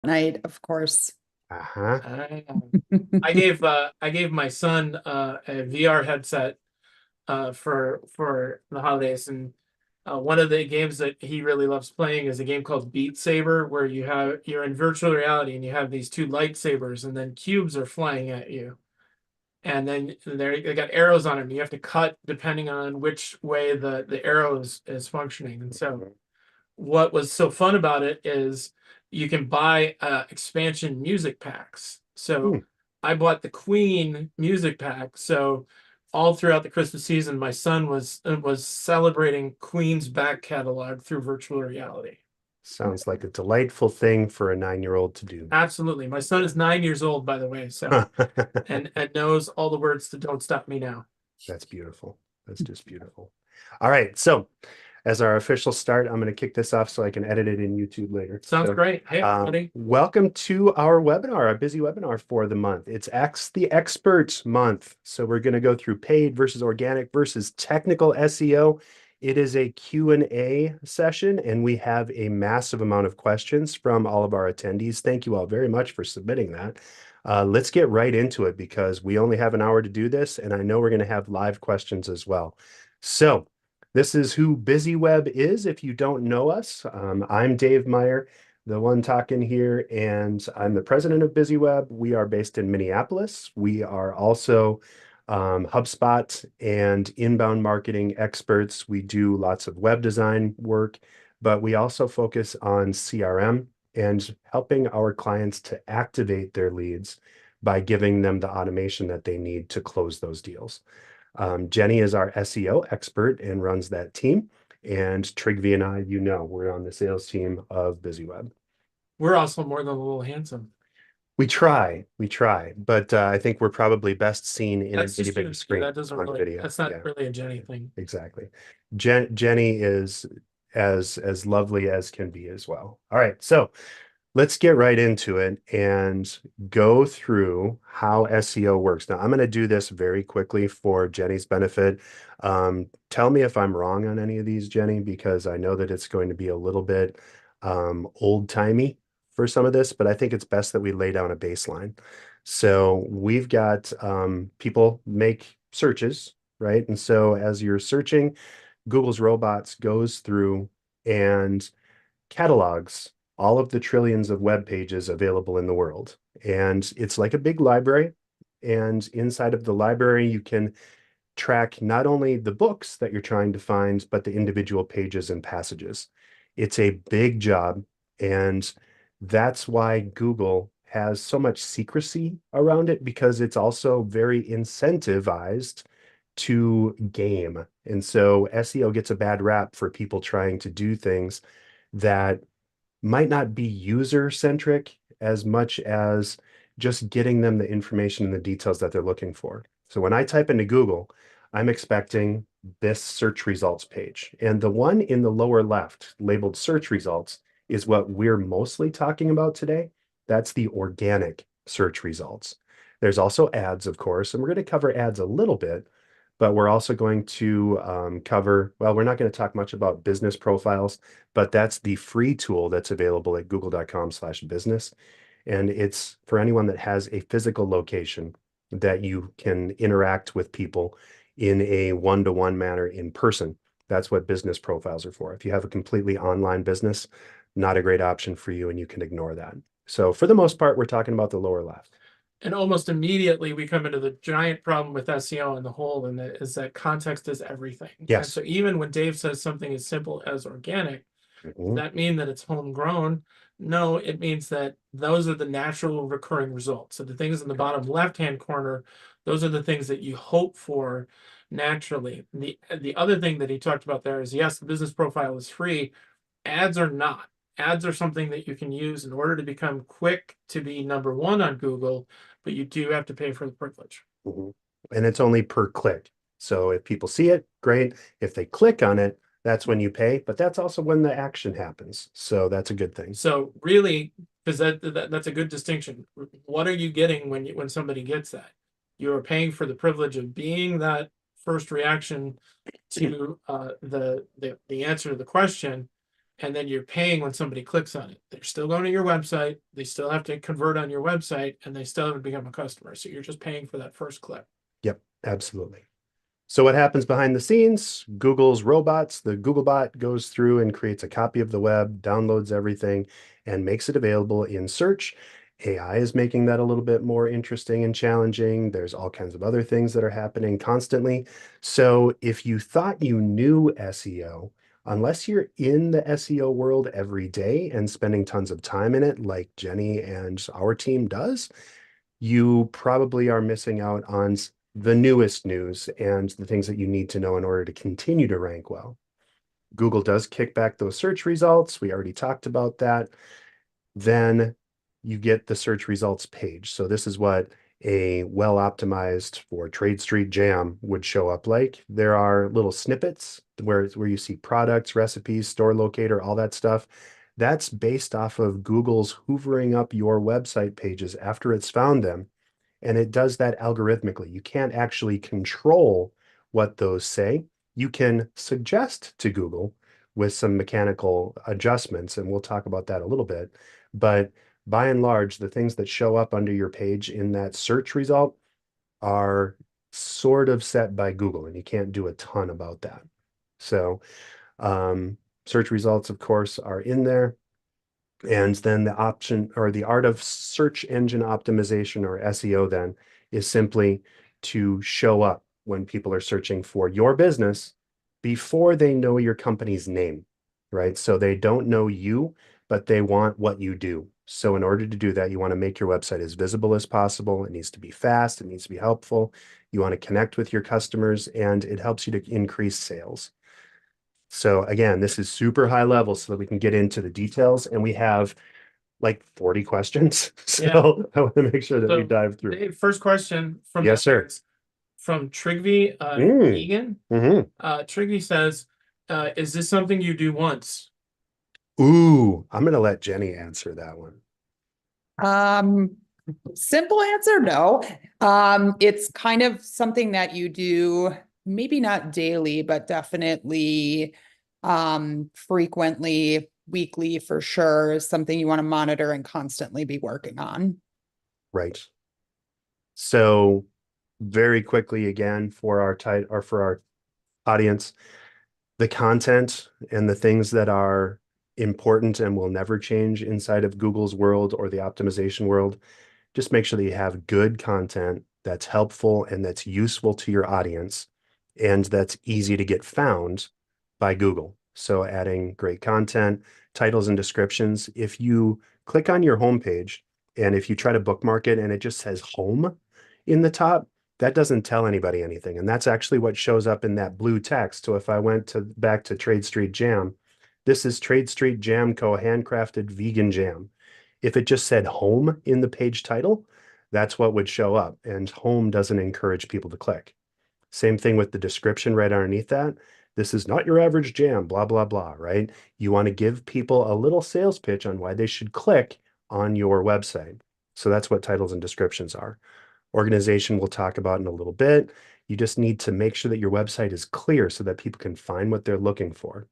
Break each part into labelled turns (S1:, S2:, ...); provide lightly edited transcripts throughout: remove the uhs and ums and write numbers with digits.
S1: Night, of course.
S2: Uh-huh.
S3: Ah. I gave my son a VR headset for the holidays, and one of the games that he really loves playing is a game called Beat Saber, where you're in virtual reality and you have these two lightsabers, and then cubes are flying at you, and then they got arrows on them. You have to cut depending on which way the arrow is functioning. And so what was so fun about it is you can buy expansion music packs.
S2: Hmm.
S3: So I bought the Queen music pack. So all throughout the Christmas season, my son was celebrating Queen's back catalog through virtual reality.
S2: Sounds like a delightful thing for a 9-year-old to do.
S3: Absolutely. My son is 9 years old, by the way, so and knows all the words to "Don't Stop Me Now."
S2: That's beautiful. That's just beautiful. All right. So as our official start, I'm going to kick this off so I can edit it in YouTube later.
S3: Sounds
S2: So,
S3: great. Hey, everybody.
S2: welcome to our webinar, our busy webinar for the month. It's Ask the Expert month. So we're going to go through paid versus organic versus technical SEO. It is a Q&A session, and we have a massive amount of questions from all of our attendees. Thank you all very much for submitting that. Let's get right into it because we only have an hour to do this, and I know we're going to have live questions as well. So this is who BizzyWeb is. If you don't know us, I'm Dave Meyer, the one talking here, and I'm the president of BizzyWeb. We are based in Minneapolis. We are also HubSpot and inbound marketing experts. We do lots of web design work, but we also focus on CRM and helping our clients to activate their leads by giving them the automation that they need to close those deals. Jenny is our SEO expert and runs that team. And Trygve and I, we're on the sales team of BizzyWeb.
S3: We're also more than a little handsome.
S2: We try, but I think we're probably best seen in
S3: That's
S2: a really
S3: just
S2: big screen
S3: that doesn't
S2: on
S3: really,
S2: video.
S3: that's not
S2: Yeah,
S3: really a Jenny thing.
S2: exactly. Jenny is as lovely as can be as well. All right, so let's get right into it and go through how SEO works. Now, I'm going to do this very quickly for Jenny's benefit. Tell me if I'm wrong on any of these, Jenny, because I know that it's going to be a little bit old-timey for some of this, but I think it's best that we lay down a baseline. So we've got people make searches, right? And so as you're searching, Google's robots goes through and catalogs all of the trillions of web pages available in the world. And it's like a big library. And inside of the library, you can track not only the books that you're trying to find, but the individual pages and passages. It's a big job. And that's why Google has so much secrecy around it because it's also very incentivized to game. And so SEO gets a bad rap for people trying to do things that might not be user centric as much as just getting them the information and the details that they're looking for. So when I type into Google, I'm expecting this search results page. And the one in the lower left labeled search results is what we're mostly talking about today. That's the organic search results. There's also ads, of course, and we're going to cover ads a little bit, but we're also going to cover, well, we're not going to talk much about business profiles, but that's the free tool that's available at google.com/business. And it's for anyone that has a physical location that you can interact with people in a one-to-one manner in person. That's what business profiles are for. If you have a completely online business, not a great option for you, and you can ignore that. So for the most part, we're talking about the lower left.
S3: And almost immediately we come into the giant problem with SEO in the whole, and that is that context is everything. And
S2: Yes.
S3: so even when Dave says something as simple as organic, does that mean that it's homegrown? No, it means that those are the natural recurring results. So the things in the bottom left-hand corner, those are the things that you hope for naturally. The other thing that he talked about there is, yes, the business profile is free. Ads are not. Ads are something that you can use in order to become quick to be number one on Google, but you do have to pay for the privilege.
S2: Mhm. And it's only per click. So if people see it, great. If they click on it, that's when you pay, but that's also when the action happens. So that's a good thing.
S3: So really, because that's a good distinction. What are you getting when somebody gets that? You are paying for the privilege of being that first reaction to the answer to the question, and then you're paying when somebody clicks on it. They're still going to your website, they still have to convert on your website, and they still haven't become a customer. So you're just paying for that first click.
S2: Yep, absolutely. So what happens behind the scenes? Google's robots, the Googlebot goes through and creates a copy of the web, downloads everything, and makes it available in search. AI is making that a little bit more interesting and challenging. There's all kinds of other things that are happening constantly. So if you thought you knew SEO, unless you're in the SEO world every day and spending tons of time in it, like Jenny and our team does, you probably are missing out on the newest news and the things that you need to know in order to continue to rank well. Google does kick back those search results. We already talked about that. Then you get the search results page. So this is what a well-optimized for Trade Street Jam would show up like. There are little snippets where you see products, recipes, store locator, all that stuff. That's based off of Google's hoovering up your website pages after it's found them, and it does that algorithmically. You can't actually control what those say. You can suggest to Google with some mechanical adjustments, and we'll talk about that a little bit. But by and large, the things that show up under your page in that search result are sort of set by Google, and you can't do a ton about that. So search results, of course, are in there. And then the option or the art of search engine optimization, or SEO, then is simply to show up when people are searching for your business before they know your company's name, right? So they don't know you, but they want what you do. So in order to do that, you want to make your website as visible as possible. It needs to be fast. It needs to be helpful. You want to connect with your customers, and it helps you to increase sales. So again, this is super high level so that we can get into the details, and we have like 40 questions.
S3: Yeah.
S2: So I want to make sure that we
S3: So,
S2: dive through.
S3: Dave, first question from
S2: Yes, sir.
S3: from Trygve
S2: Mm.
S3: Egan.
S2: hmm
S3: Trygve says, is this something you do once?
S2: Ooh, I'm going to let Jenny answer that one.
S1: Um, Simple answer, no. It's kind of something that you do, maybe not daily, but definitely frequently, weekly for sure, is something you want to monitor and constantly be working on.
S2: Right. So very quickly again for our audience, the content and the things that are important and will never change inside of Google's world or the optimization world, just make sure that you have good content that's helpful and that's useful to your audience and that's easy to get found by Google. So adding great content, titles and descriptions. If you click on your homepage and if you try to bookmark it and it just says home in the top, that doesn't tell anybody anything. And that's actually what shows up in that blue text. So if I went back to Trade Street Jam, this is Trade Street Jam Co. handcrafted vegan jam. If it just said home in the page title, that's what would show up. And home doesn't encourage people to click. Same thing with the description right underneath that. This is not your average jam, blah, blah, blah, right? You want to give people a little sales pitch on why they should click on your website. So that's what titles and descriptions are. Organization we'll talk about in a little bit. You just need to make sure that your website is clear so that people can find what they're looking for.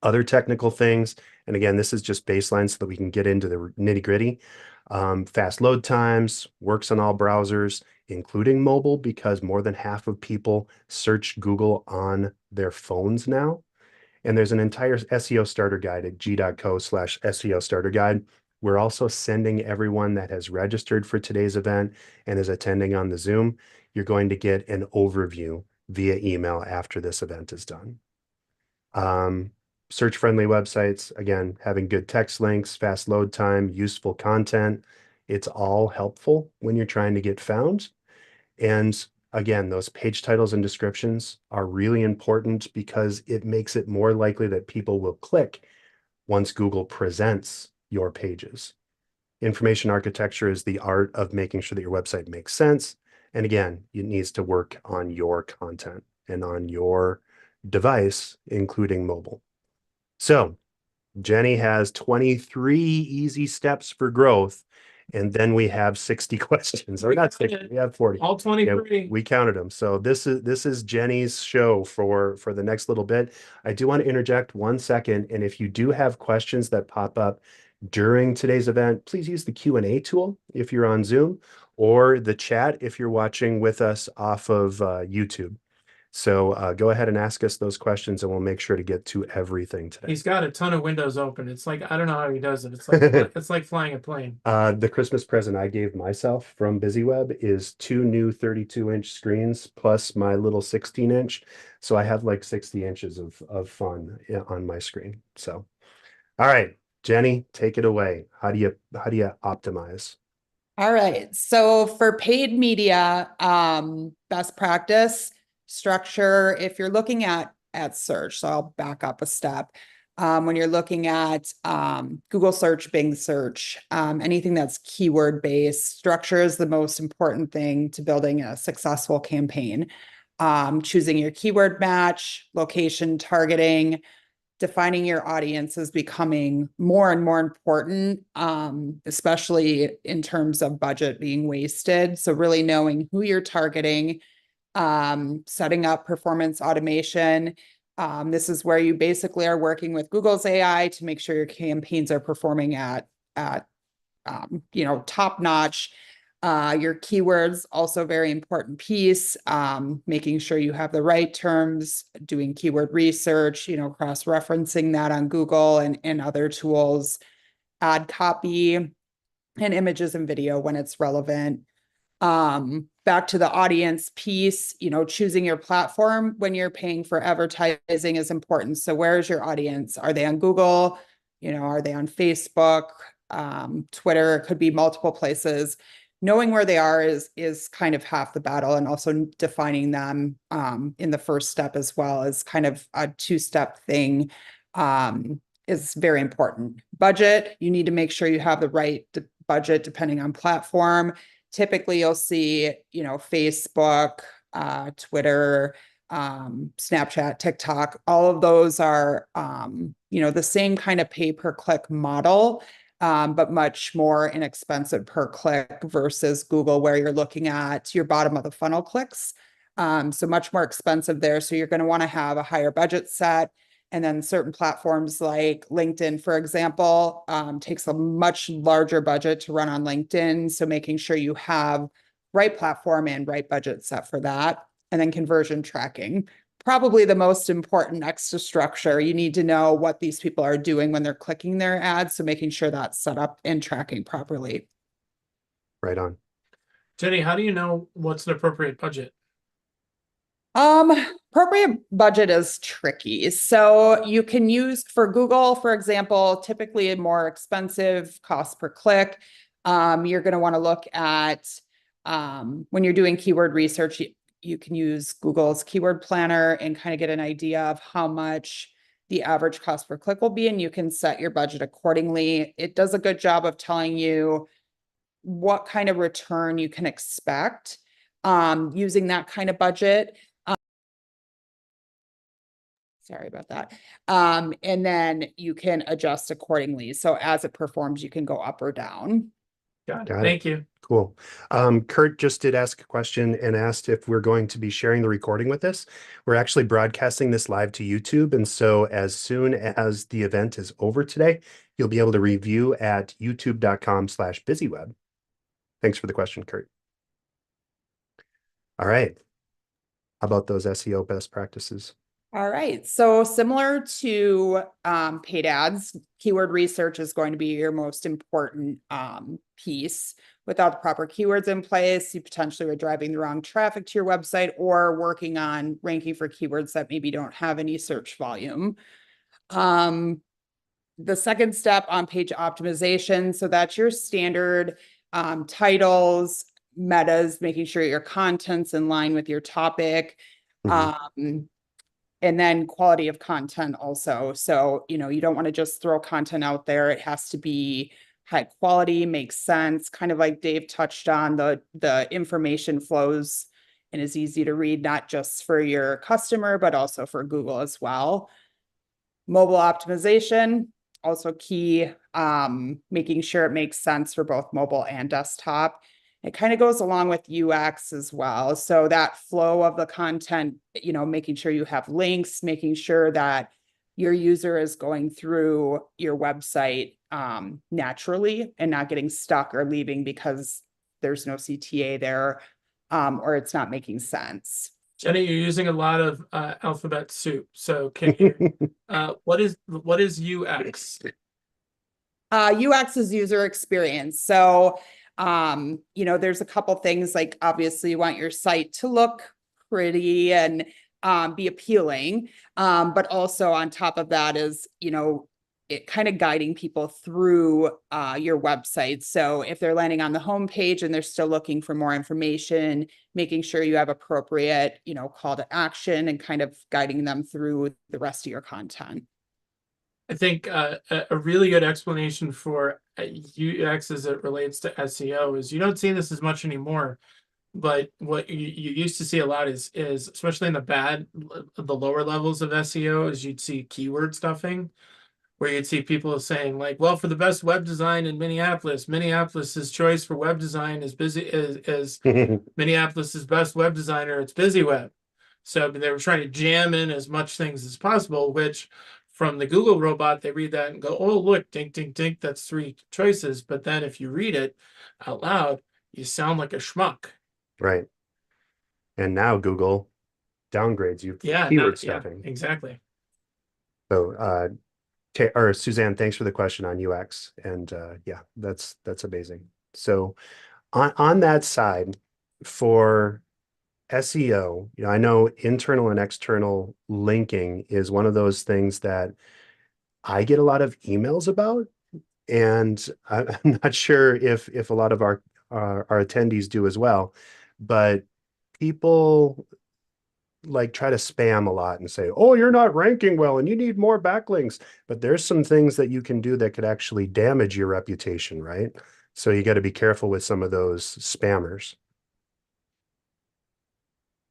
S2: Other technical things, and again, this is just baseline so that we can get into the nitty-gritty. Fast load times, works on all browsers, including mobile, because more than half of people search Google on their phones now. And there's an entire SEO starter guide at g.co/SEO starter guide. We're also sending everyone that has registered for today's event and is attending on the Zoom, you're going to get an overview via email after this event is done. Search-friendly websites, again, having good text links, fast load time, useful content. It's all helpful when you're trying to get found. And again, those page titles and descriptions are really important because it makes it more likely that people will click once Google presents your pages. Information architecture is the art of making sure that your website makes sense. And again, it needs to work on your content and on your device, including mobile. So Jenny has 23 easy steps for growth. And then we have 60 questions, or not 60, we have 40.
S3: All 23.
S2: We counted them. So this is Jenny's show for the next little bit. I do want to interject 1 second. And if you do have questions that pop up during today's event, please use the Q&A tool if you're on Zoom, or the chat if you're watching with us off of YouTube. So go ahead and ask us those questions and we'll make sure to get to everything today.
S3: He's got a ton of windows open. It's like, I don't know how he does it. It's like it's like flying a plane.
S2: The Christmas present I gave myself from BizzyWeb is 2 new 32-inch screens plus my little 16-inch. So I have like 60 inches of fun on my screen. So, all right, Jenny, take it away. How do you optimize?
S1: All right. So for paid media, best practice structure, if you're looking at search, so I'll back up a step. When you're looking at Google search, Bing search, anything that's keyword based, structure is the most important thing to building a successful campaign. Choosing your keyword match, location targeting, defining your audience is becoming more and more important, especially in terms of budget being wasted. So really knowing who you're targeting, setting up performance automation. This is where you basically are working with Google's AI to make sure your campaigns are performing at top notch. Your keywords, also very important piece, making sure you have the right terms, doing keyword research, cross-referencing that on Google and other tools, add copy and images and video when it's relevant. Back to the audience piece, choosing your platform when you're paying for advertising is important. So where is your audience? Are they on Google? Are they on Facebook, Twitter? It could be multiple places. Knowing where they are is kind of half the battle, and also defining them in the first step as well as kind of a two-step thing is very important. Budget, you need to make sure you have the right budget depending on platform. Typically, you'll see, Facebook, Twitter, Snapchat, TikTok, all of those are, the same kind of pay-per-click model, but much more inexpensive per click versus Google, where you're looking at your bottom of the funnel clicks. So much more expensive there. So you're going to want to have a higher budget set. And then certain platforms like LinkedIn, for example, takes a much larger budget to run on LinkedIn. So making sure you have right platform and right budget set for that. And then conversion tracking, probably the most important next to structure. You need to know what these people are doing when they're clicking their ads. So making sure that's set up and tracking properly.
S2: Right on.
S3: Jenny, how do you know what's an appropriate budget?
S1: Appropriate budget is tricky. So you can use, for Google, for example, typically a more expensive cost per click. You're going to want to look at, when you're doing keyword research, you can use Google's keyword planner and kind of get an idea of how much the average cost per click will be, and you can set your budget accordingly. It does a good job of telling you what kind of return you can expect using that kind of budget. Sorry about that. And then you can adjust accordingly. So as it performs, you can go up or down.
S3: Got it. Thank you.
S2: Cool. Kurt just did ask a question and asked if we're going to be sharing the recording with us. We're actually broadcasting this live to YouTube. And so as soon as the event is over today, you'll be able to review at youtube.com/BizzyWeb. Thanks for the question, Kurt. All right. How about those SEO best practices?
S1: All right. So similar to paid ads, keyword research is going to be your most important piece. Without the proper keywords in place, you potentially are driving the wrong traffic to your website or working on ranking for keywords that maybe don't have any search volume. The second step on page optimization. So that's your standard titles, metas, making sure your content's in line with your topic. And then quality of content also. So, you don't want to just throw content out there. It has to be high quality, makes sense, kind of like Dave touched on, the information flows and is easy to read, not just for your customer, but also for Google as well. Mobile optimization, also key. making sure it makes sense for both mobile and desktop. It kind of goes along with UX as well. So that flow of the content, making sure you have links, making sure that your user is going through your website naturally and not getting stuck or leaving because there's no CTA there, or it's not making sense.
S3: Jenny, you're using a lot of alphabet soup. So can you, what is UX?
S1: UX is user experience. So, there's a couple things, like obviously you want your site to look pretty and be appealing. But also on top of that is, it kind of guiding people through your website. So if they're landing on the homepage and they're still looking for more information, making sure you have appropriate, call to action and kind of guiding them through the rest of your content.
S3: I think a really good explanation for UX as it relates to SEO is you don't see this as much anymore, but what you used to see a lot is especially in the lower levels of SEO is you'd see keyword stuffing, where you'd see people saying like, well, for the best web design in Minneapolis's choice for web design is Minneapolis's best web designer, it's BizzyWeb. So they were trying to jam in as much things as possible, which from the Google robot, they read that and go, oh, look, dink, dink, dink, that's 3 choices. But then if you read it out loud, you sound like a schmuck.
S2: Right. And now Google downgrades you for keyword stuffing.
S3: Yeah, exactly.
S2: So, Suzanne, thanks for the question on UX. And yeah, that's amazing. So on that side, for SEO, I know internal and external linking is one of those things that I get a lot of emails about, and I'm not sure if a lot of our attendees do as well, but people like try to spam a lot and say, oh, you're not ranking well and you need more backlinks. But there's some things that you can do that could actually damage your reputation, right? So you got to be careful with some of those spammers.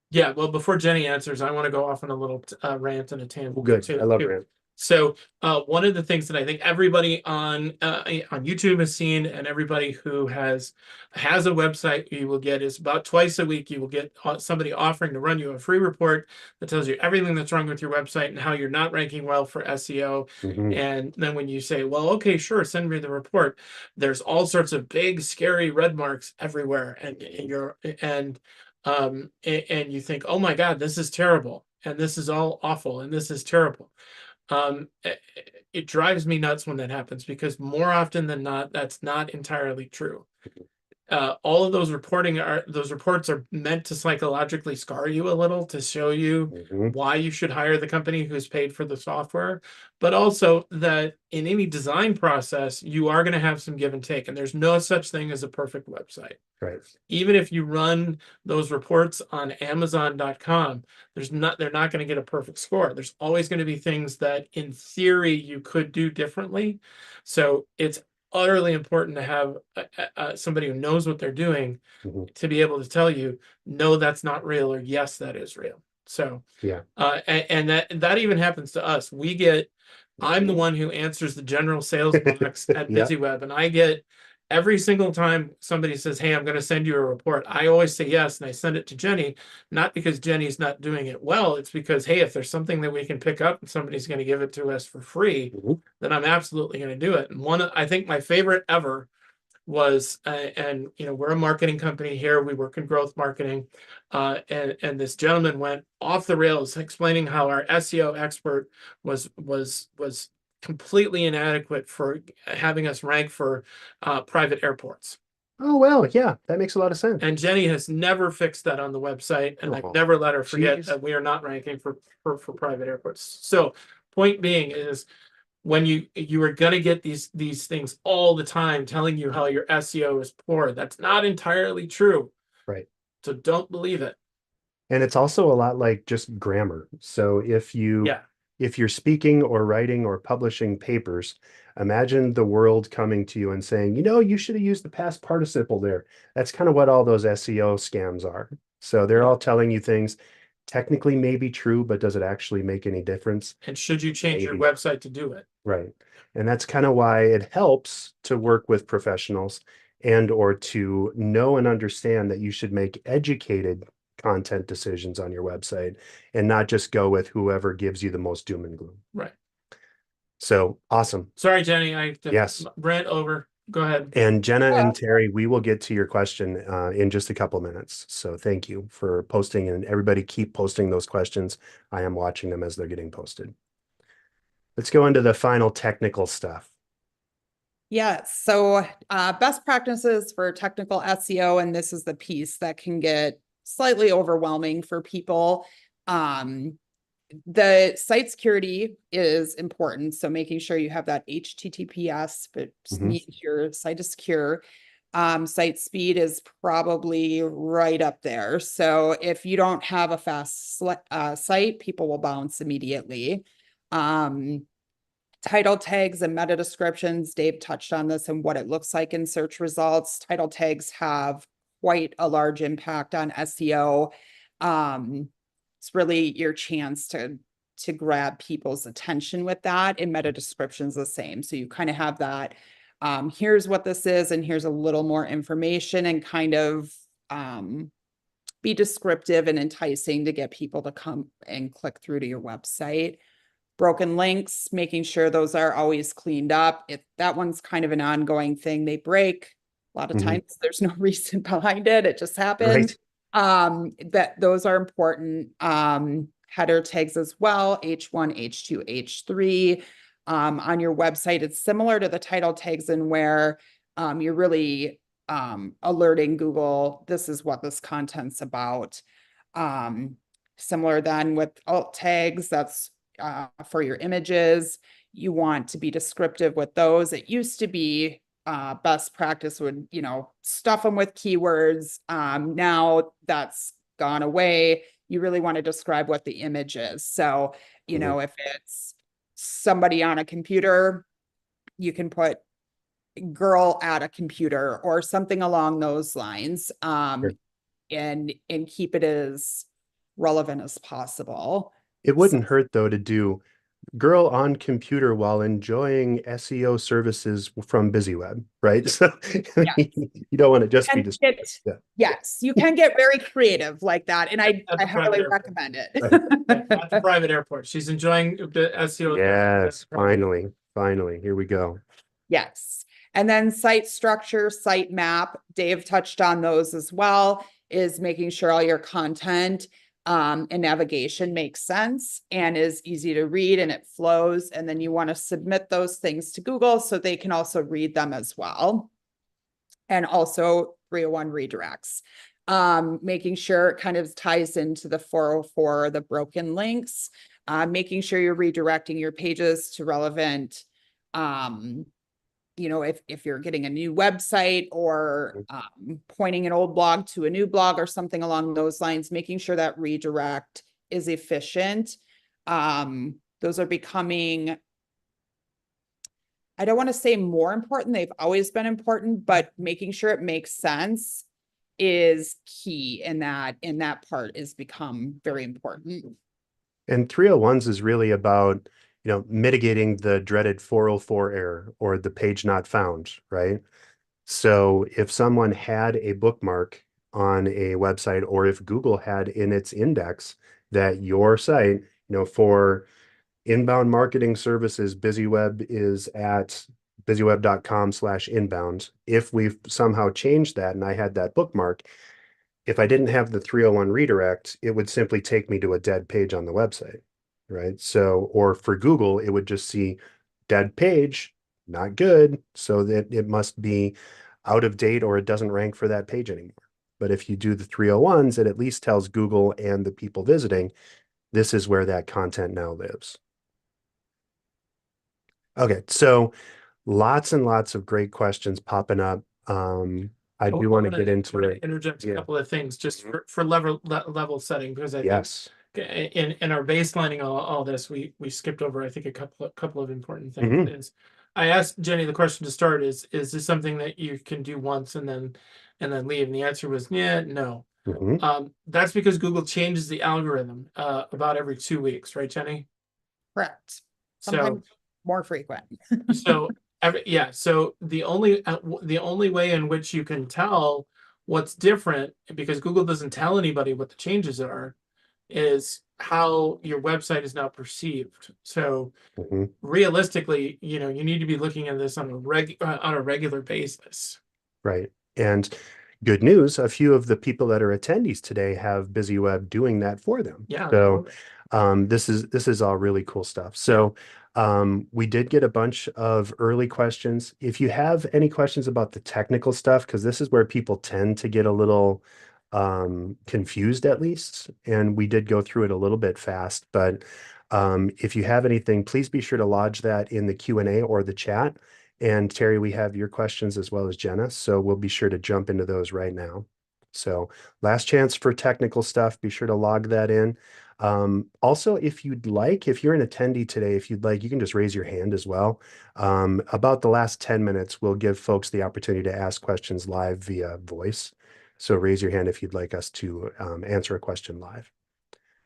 S3: Yeah, well, before Jenny answers, I want to go off on a little rant and a tangent.
S2: Good. I love rant.
S3: So one of the things that I think everybody on YouTube has seen, and everybody who has a website you will get, is about twice a week you will get somebody offering to run you a free report that tells you everything that's wrong with your website and how you're not ranking well for SEO. And then when you say, well, okay, sure, send me the report, there's all sorts of big, scary red marks everywhere, and you think, oh my God, this is terrible, and this is all awful, and this is terrible. It drives me nuts when that happens, because more often than not, that's not entirely true. All of those reports are meant to psychologically scar you a little, to show you why you should hire the company who's paid for the software, but also that in any design process, you are going to have some give and take, and there's no such thing as a perfect website.
S2: Right.
S3: Even if you run those reports on Amazon.com, they're not going to get a perfect score. There's always going to be things that in theory you could do differently. So it's utterly important to have somebody who knows what they're doing to be able to tell you, no, that's not real, or yes, that is real. So
S2: yeah,
S3: and that even happens to us. I'm the one who answers the general sales box at BizzyWeb, and I get every single time somebody says, hey, I'm going to send you a report, I always say yes, and I send it to Jenny, not because Jenny's not doing it well. It's because, hey, if there's something that we can pick up and somebody's going to give it to us for free, then I'm absolutely going to do it. And I think my favorite ever was, and we're a marketing company here, we work in growth marketing, and this gentleman went off the rails explaining how our SEO expert was completely inadequate for having us rank for private airports.
S2: Oh, well, yeah, that makes a lot of sense.
S3: And Jenny has never fixed that on the website, and I've never let her forget that we are not ranking for private airports. So point being is, when you are going to get these things all the time telling you how your SEO is poor, that's not entirely true.
S2: Right.
S3: So don't believe it.
S2: And it's also a lot like just grammar. So if you're speaking or writing or publishing papers, imagine the world coming to you and saying, you should have used the past participle there. That's kind of what all those SEO scams are. So they're all telling you things. technically may be true, but does it actually make any difference?
S3: And should you change your
S2: Maybe.
S3: website to do it?
S2: Right. And that's kind of why it helps to work with professionals and or to know and understand that you should make educated content decisions on your website and not just go with whoever gives you the most doom and gloom.
S3: Right.
S2: So awesome.
S3: Sorry, Jenny, I
S2: Yes.
S3: rant over. Go ahead.
S2: And Jenna and Terry, we will get to your question in just a couple minutes. So thank you for posting, and everybody keep posting those questions. I am watching them as they're getting posted. Let's go into the final technical stuff.
S1: Yeah, so best practices for technical SEO, and this is the piece that can get slightly overwhelming for people. The site security is important, so making sure you have that HTTPS, but your site is secure. Site speed is probably right up there. So if you don't have a fast site, people will bounce immediately. Title tags and meta descriptions, Dave touched on this and what it looks like in search results. Title tags have quite a large impact on SEO. It's really your chance to grab people's attention with that, and meta descriptions the same. So you kind of have that, here's what this is, and here's a little more information, and kind of be descriptive and enticing to get people to come and click through to your website. Broken links, making sure those are always cleaned up. If that one's kind of an ongoing thing, they break. A lot of times there's no reason behind it. It just happens. That those are important. Header tags as well, H1, H2, H3. On your website, it's similar to the title tags in where you're really alerting Google, this is what this content's about. Similar then with alt tags, that's for your images. You want to be descriptive with those. It used to be best practice would, stuff them with keywords. Now that's gone away. You really want to describe what the image is. So, if it's somebody on a computer, you can put girl at a computer or something along those lines, and keep it as relevant as possible.
S2: It wouldn't hurt though to do girl on computer while enjoying SEO services from BizzyWeb, right? So you don't want to just be
S1: yes, you can get very creative like that, and I highly recommend it.
S3: At the private airport, she's enjoying the SEO.
S2: Yes, finally, here we go.
S1: Yes, and then site structure, site map. Dave touched on those as well. Is making sure all your content and navigation makes sense and is easy to read and it flows. And then you want to submit those things to Google so they can also read them as well. And also 301 redirects, making sure it kind of ties into the 404, the broken links, making sure you're redirecting your pages to relevant, if you're getting a new website or pointing an old blog to a new blog or something along those lines, making sure that redirect is efficient. Those are becoming, I don't want to say more important, they've always been important, but making sure it makes sense is key, and that part is become very important.
S2: And 301s is really about mitigating the dreaded 404 error or the page not found, right? So if someone had a bookmark on a website, or if Google had in its index that your site, for inbound marketing services, BizzyWeb is at BizzyWeb.com/inbound. If we've somehow changed that and I had that bookmark, if I didn't have the 301 redirect, it would simply take me to a dead page on the website. Right. So, or for Google, it would just see dead page, not good. So that it must be out of date or it doesn't rank for that page anymore. But if you do the 301s, it at least tells Google and the people visiting, this is where that content now lives. Okay. So lots and lots of great questions popping up. I do want to get into it.
S3: Interject a couple of things just for level setting, because I think in our baselining all this, we skipped over, I think, a couple of important things. I asked Jenny the question to start is this something that you can do once and then leave? And the answer was, yeah, no. That's because Google changes the algorithm about every 2 weeks, right, Jenny?
S1: Correct.
S3: So,
S1: Sometimes more frequent.
S3: so so the only way in which you can tell what's different, because Google doesn't tell anybody what the changes are, is how your website is now perceived. So realistically, you need to be looking at this on a regular basis.
S2: Right. And good news, a few of the people that are attendees today have BizzyWeb doing that for them.
S3: Yeah.
S2: So this is all really cool stuff. So we did get a bunch of early questions. If you have any questions about the technical stuff, because this is where people tend to get a little confused at least, and we did go through it a little bit fast, but if you have anything, please be sure to lodge that in the Q&A or the chat. And Terry, we have your questions as well as Jenna, so we'll be sure to jump into those right now. So last chance for technical stuff, be sure to log that in. Also, if you'd like, if you're an attendee today, if you'd like, you can just raise your hand as well. About the last 10 minutes, we'll give folks the opportunity to ask questions live via voice. So raise your hand if you'd like us to answer a question live.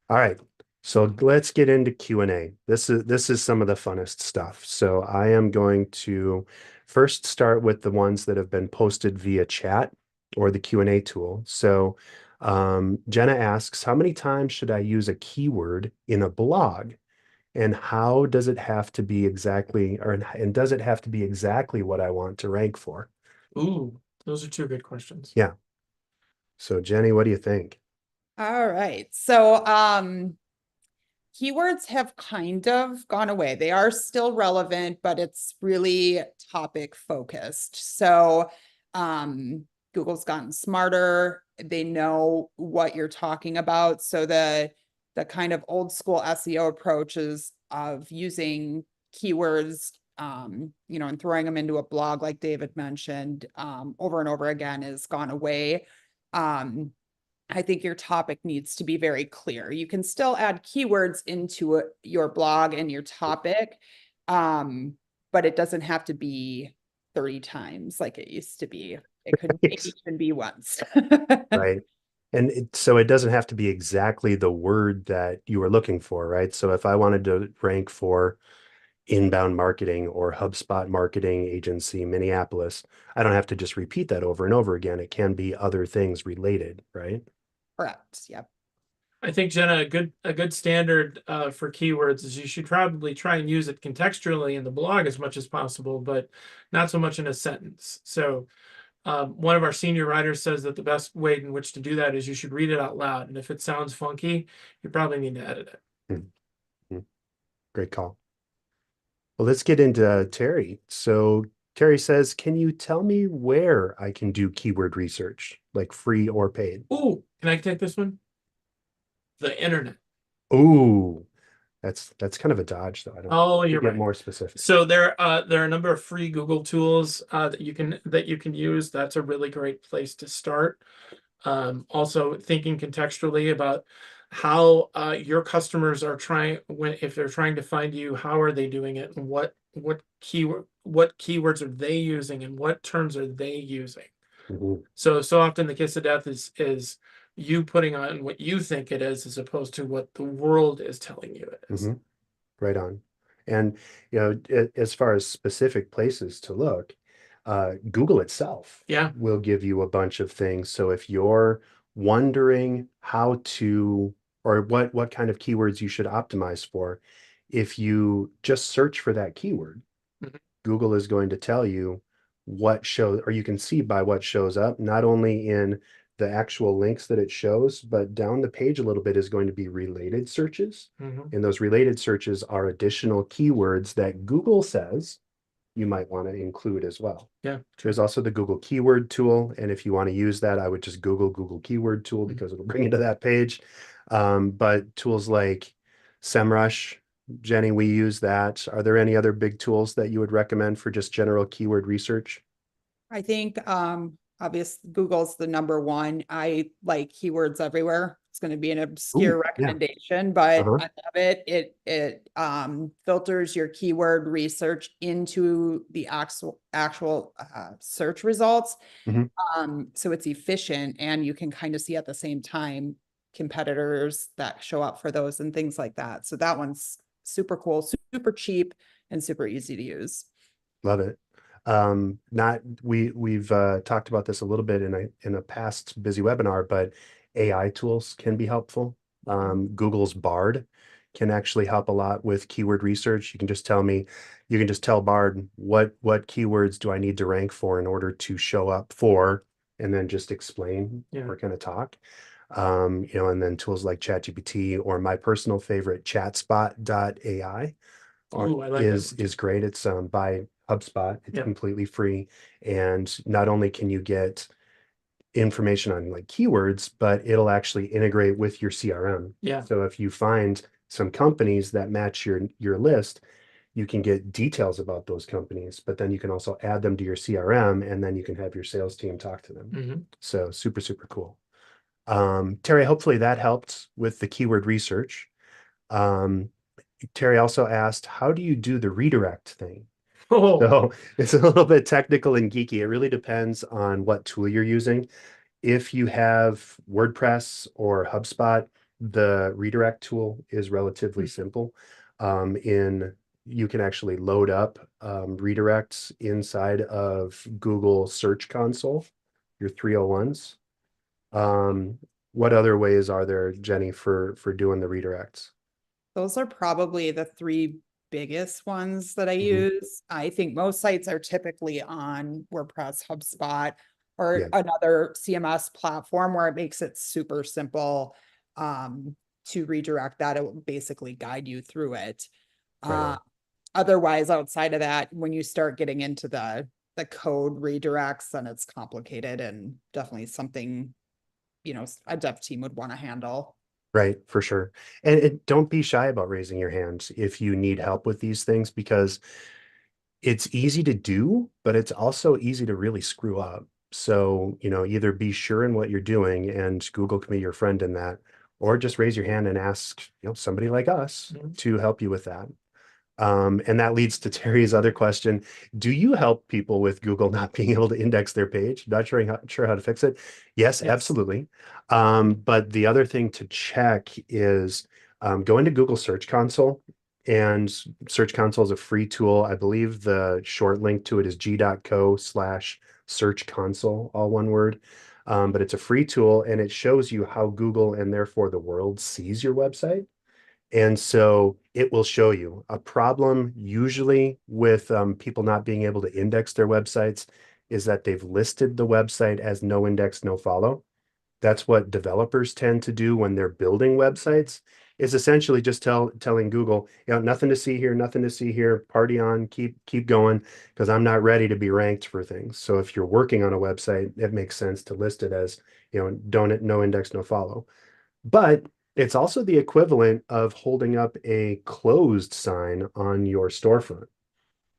S2: All right. So let's get into Q&A. This is some of the funnest stuff. So I am going to first start with the ones that have been posted via chat or the Q&A tool. So Jenna asks, how many times should I use a keyword in a blog? And how does it have to be exactly, and does it have to be exactly what I want to rank for?
S3: Ooh, those are two good questions.
S2: Yeah. So Jenny, what do you think?
S1: All right. So keywords have kind of gone away. They are still relevant, but it's really topic focused. So Google's gotten smarter. They know what you're talking about. So the kind of old school SEO approaches of using keywords, and throwing them into a blog like David mentioned, over and over again has gone away. I think your topic needs to be very clear. You can still add keywords into your blog and your topic, but it doesn't have to be 30 times like it used to be. It could even be once.
S2: Right. And so it doesn't have to be exactly the word that you were looking for, right? So if I wanted to rank for inbound marketing or HubSpot marketing agency, Minneapolis, I don't have to just repeat that over and over again. It can be other things related, right?
S1: Correct. Yep.
S3: I think, Jenna, a good standard for keywords is you should probably try and use it contextually in the blog as much as possible, but not so much in a sentence. So one of our senior writers says that the best way in which to do that is you should read it out loud. And if it sounds funky, you probably need to edit it.
S2: Mm-hmm. Great call. Well, let's get into Terry. So Terry says, can you tell me where I can do keyword research, like free or paid?
S3: Ooh, can I take this one? The internet.
S2: Ooh, that's kind of a dodge, though. I don't.
S3: Oh, you're
S2: get
S3: right.
S2: more specific.
S3: So there are a number of free Google tools that you can use. That's a really great place to start. Also thinking contextually about how your customers are if they're trying to find you, how are they doing it, and what keywords are they using, and what terms are they using. So often the kiss of death is you putting on what you think it is as opposed to what the world is telling you it is.
S2: Right on. And as far as specific places to look, Google itself will give you a bunch of things. So if you're wondering how to, or what kind of keywords you should optimize for, if you just search for that keyword, Google is going to tell you what shows, or you can see by what shows up, not only in the actual links that it shows, but down the page a little bit is going to be related searches. And those related searches are additional keywords that Google says you might want to include as well.
S3: Yeah.
S2: There's also the Google keyword tool. And if you want to use that, I would just Google keyword tool because it'll bring you to that page. But tools like SEMrush, Jenny, we use that. Are there any other big tools that you would recommend for just general keyword research?
S1: I think obviously Google's the number one. I like Keywords Everywhere. It's going to be an obscure
S2: Ooh, yeah.
S1: recommendation, but
S2: Uh-huh.
S1: I love it. It filters your keyword research into the actual search results.
S2: Mhm.
S1: So it's efficient, and you can kind of see at the same time competitors that show up for those and things like that. So that one's super cool, super cheap, and super easy to use.
S2: Love it. Not we've talked about this a little bit in a past busy webinar, but AI tools can be helpful. Google's Bard can actually help a lot with keyword research. You can just tell Bard what keywords do I need to rank for in order to show up for, and then just explain or kind of talk. And then tools like ChatGPT, or my personal favorite, ChatSpot.ai
S3: Ooh, I like that one
S2: is great. It's by HubSpot. It's completely free. And not only can you get information on like keywords, but it'll actually integrate with your CRM.
S3: Yeah.
S2: So if you find some companies that match your list, you can get details about those companies, but then you can also add them to your CRM, and then you can have your sales team talk to them. So super, super cool. Terry, hopefully that helped with the keyword research. Terry also asked, how do you do the redirect thing?
S3: Oh,
S2: So it's a little bit technical and geeky. It really depends on what tool you're using. If you have WordPress or HubSpot, the redirect tool is relatively simple. You can actually load up redirects inside of Google Search Console, your 301s. What other ways are there, Jenny, for doing the redirects?
S1: Those are probably the three biggest ones that I
S2: Mhm.
S1: use. I think most sites are typically on WordPress, HubSpot, or
S2: Yeah.
S1: another CMS platform where it makes it super simple to redirect that. It will basically guide you through it.
S2: Right.
S1: Otherwise, outside of that, when you start getting into the code redirects, then it's complicated and definitely something, a dev team would want to handle.
S2: Right, for sure. And don't be shy about raising your hand if you need help with these things, because it's easy to do, but it's also easy to really screw up. So, either be sure in what you're doing, and Google can be your friend in that, or just raise your hand and ask, somebody like us to help you with that. And that leads to Terry's other question. Do you help people with Google not being able to index their page? Not sure how to fix it. Yes, absolutely. But the other thing to check is go into Google Search Console, and Search Console is a free tool. I believe the short link to it is g.co/search console, all one word. But it's a free tool, and it shows you how Google, and therefore the world, sees your website. And so it will show you a problem usually with people not being able to index their websites is that they've listed the website as no index, no follow. That's what developers tend to do when they're building websites, is essentially just telling Google, nothing to see here, nothing to see here, party on, keep going, because I'm not ready to be ranked for things. So if you're working on a website, it makes sense to list it as, no index, no follow. But it's also the equivalent of holding up a closed sign on your storefront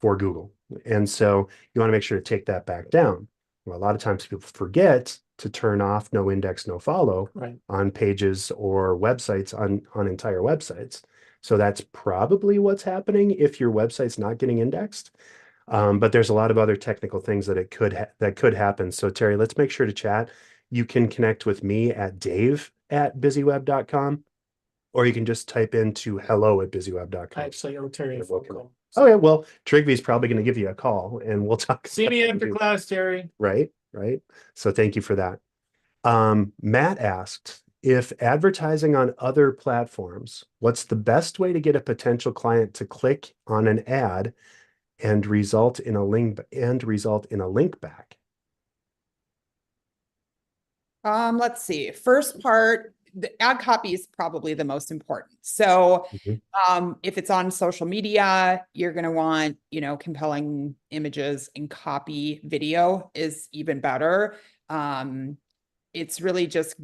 S2: for Google. And so you want to make sure to take that back down. Well, a lot of times people forget to turn off no index, no follow on pages or websites, on entire websites. So that's probably what's happening if your website's not getting indexed. But there's a lot of other technical things that that could happen. So Terry, let's make sure to chat. You can connect with me at dave@BizzyWeb.com, or you can just type into hello@BizzyWeb.com.
S3: I actually owe Terry a phone call.
S2: Oh yeah, well, Trygve's probably going to give you a call, and we'll talk.
S3: See me after class, Terry.
S2: Right. So thank you for that. Matt asked, if advertising on other platforms, what's the best way to get a potential client to click on an ad and result in a link back?
S1: Let's see. First part, the ad copy is probably the most important. So, if it's on social media, you're going to want, compelling images, and copy. Video is even better. It's really just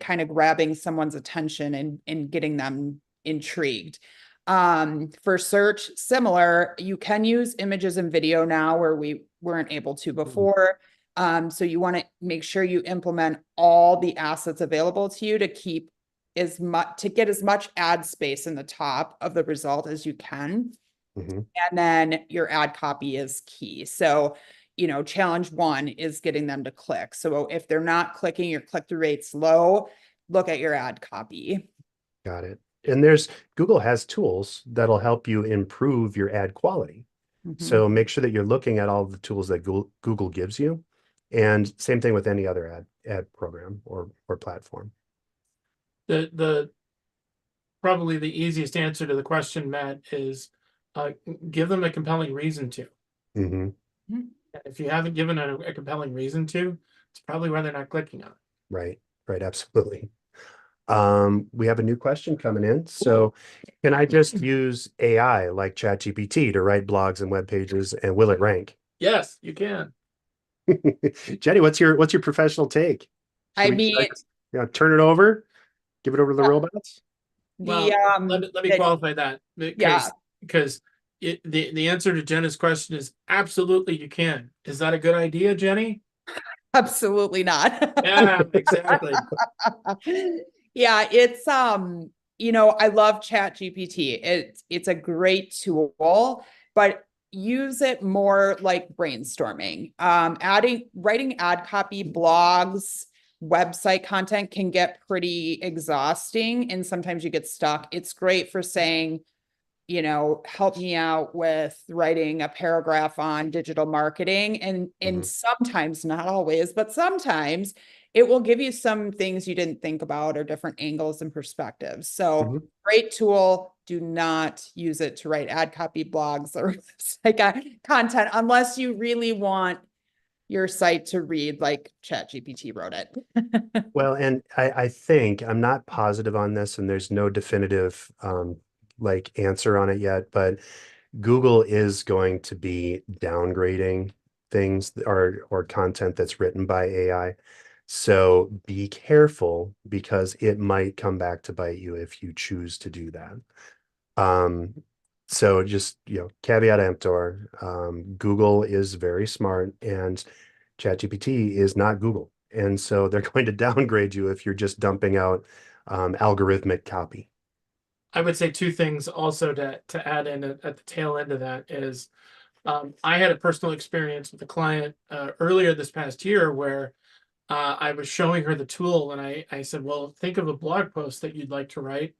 S1: kind of grabbing someone's attention and getting them intrigued. For search, similar, you can use images and video now where we weren't able to before. So you want to make sure you implement all the assets available to you to keep to get as much ad space in the top of the result as you can.
S2: Mhm.
S1: And then your ad copy is key. So, challenge one is getting them to click. So if they're not clicking, your click-through rate's low, look at your ad copy.
S2: Got it. And Google has tools that'll help you improve your ad quality. So make sure that you're looking at all the tools that Google gives you. And same thing with any other ad program or platform.
S3: The probably the easiest answer to the question, Matt, is give them a compelling reason to.
S2: Mhm.
S3: If you haven't given a compelling reason to, it's probably why they're not clicking on it.
S2: Right, absolutely. We have a new question coming in. So can I just use AI like ChatGPT to write blogs and web pages, and will it rank?
S3: Yes, you can.
S2: Jenny, what's your professional take? Should turn it over, give it over to the robots?
S3: Well, let me qualify that because the answer to Jenna's question is absolutely you can. Is that a good idea, Jenny?
S1: Absolutely not.
S3: Yeah, exactly.
S1: Yeah, it's I love ChatGPT. It's a great tool, but use it more like brainstorming. Writing ad copy, blogs, website content can get pretty exhausting, and sometimes you get stuck. It's great for saying, help me out with writing a paragraph on digital marketing. And sometimes, not always, but sometimes it will give you some things you didn't think about or different angles and perspectives. So great tool. Do not use it to write ad copy, blogs, or content unless you really want your site to read like ChatGPT wrote it.
S2: Well, and I think I'm not positive on this, and there's no definitive answer on it yet, but Google is going to be downgrading things or content that's written by AI. So be careful, because it might come back to bite you if you choose to do that. So just, caveat emptor, Google is very smart, and ChatGPT is not Google. And so they're going to downgrade you if you're just dumping out algorithmic copy.
S3: I would say two things also to add in at the tail end of that is I had a personal experience with a client earlier this past year where I was showing her the tool, and I said, well, think of a blog post that you'd like to write.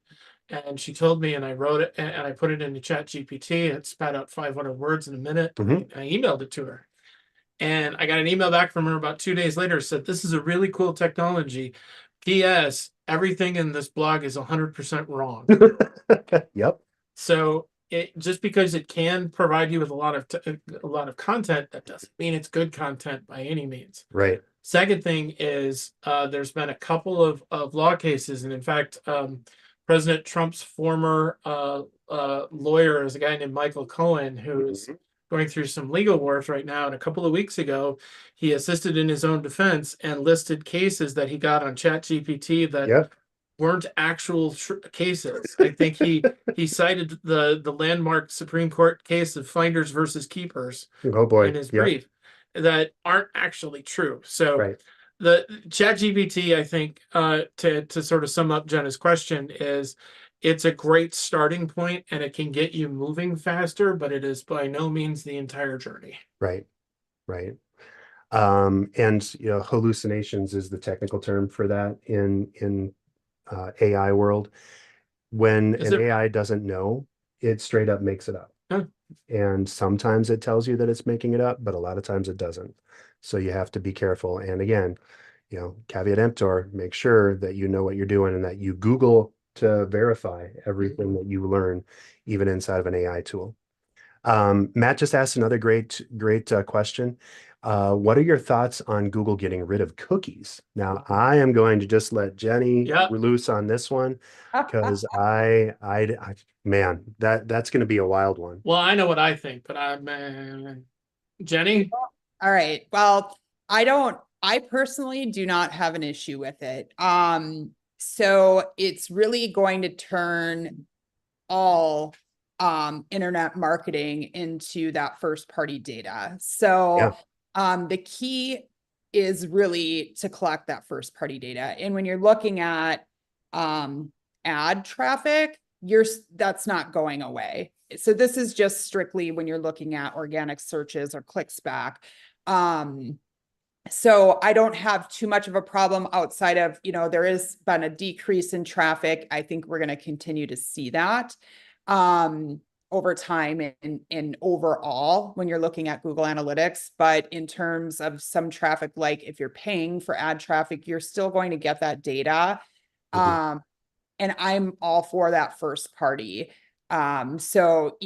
S3: And she told me, and I wrote it, and I put it into ChatGPT. It spat out 500 words in a minute. I emailed it to her. And I got an email back from her about 2 days later, said, this is a really cool technology. P.S. Everything in this blog is 100% wrong.
S2: Yep.
S3: So just because it can provide you with a lot of content, that doesn't mean it's good content by any means.
S2: Right.
S3: Second thing is there's been a couple of law cases, and in fact, President Trump's former lawyer is a guy named Michael Cohen, who is going through some legal wars right now. And a couple of weeks ago, he assisted in his own defense and listed cases that he got on ChatGPT that weren't actual cases. I think he cited the landmark Supreme Court case of Finders versus Keepers in his brief that aren't actually true. So the ChatGPT, I think, to sort of sum up Jenna's question, is it's a great starting point and it can get you moving faster, but it is by no means the entire journey.
S2: Right. And hallucinations is the technical term for that in AI world. When an AI doesn't know, it straight up makes it up. And sometimes it tells you that it's making it up, but a lot of times it doesn't. So you have to be careful. And again, caveat emptor, make sure that you know what you're doing and that you Google to verify everything that you learn, even inside of an AI tool. Matt just asked another great question. What are your thoughts on Google getting rid of cookies? Now, I am going to just let Jenny loose on this one, because man, that's going to be a wild one.
S3: Well, I know what I think, but Jenny?
S1: All right. Well, I personally do not have an issue with it. So it's really going to turn all internet marketing into that first party data. So the key is really to collect that first party data. And when you're looking at ad traffic, that's not going away. So this is just strictly when you're looking at organic searches or clicks back. So I don't have too much of a problem outside of, there has been a decrease in traffic. I think we're going to continue to see that over time and overall when you're looking at Google Analytics. But in terms of some traffic, like if you're paying for ad traffic, you're still going to get that data. And I'm all for that first party. So,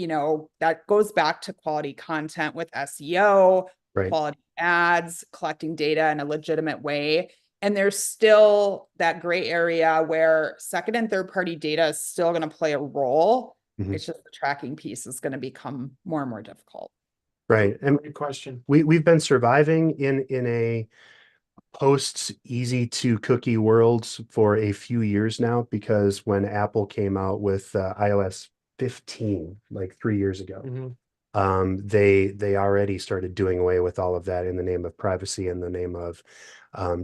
S1: that goes back to quality content with SEO,
S2: Right.
S1: quality ads, collecting data in a legitimate way. And there's still that gray area where second and third party data is still going to play a role. It's just the tracking piece is going to become more and more difficult.
S2: Right. And
S3: Good question.
S2: We've been surviving in a post easy to cookie worlds for a few years now, because when Apple came out with iOS 15, like 3 years ago, they already started doing away with all of that in the name of privacy, in the name of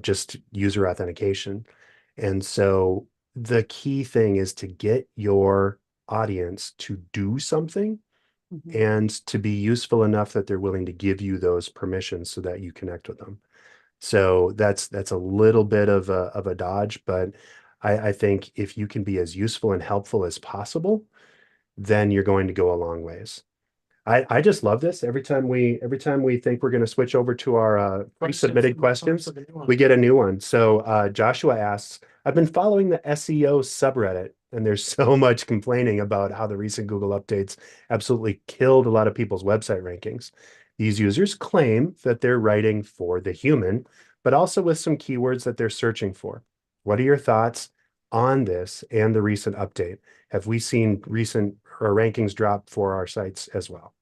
S2: just user authentication. And so the key thing is to get your audience to do something and to be useful enough that they're willing to give you those permissions so that you connect with them. So that's a little bit of a dodge, but I think if you can be as useful and helpful as possible, then you're going to go a long ways. I just love this. Every time we think we're going to switch over to our pre-submitted questions, we get a new one. So Joshua asks, I've been following the SEO subreddit, and there's so much complaining about how the recent Google updates absolutely killed a lot of people's website rankings. These users claim that they're writing for the human, but also with some keywords that they're searching for. What are your thoughts on this and the recent update? Have we seen recent rankings drop for our sites as well?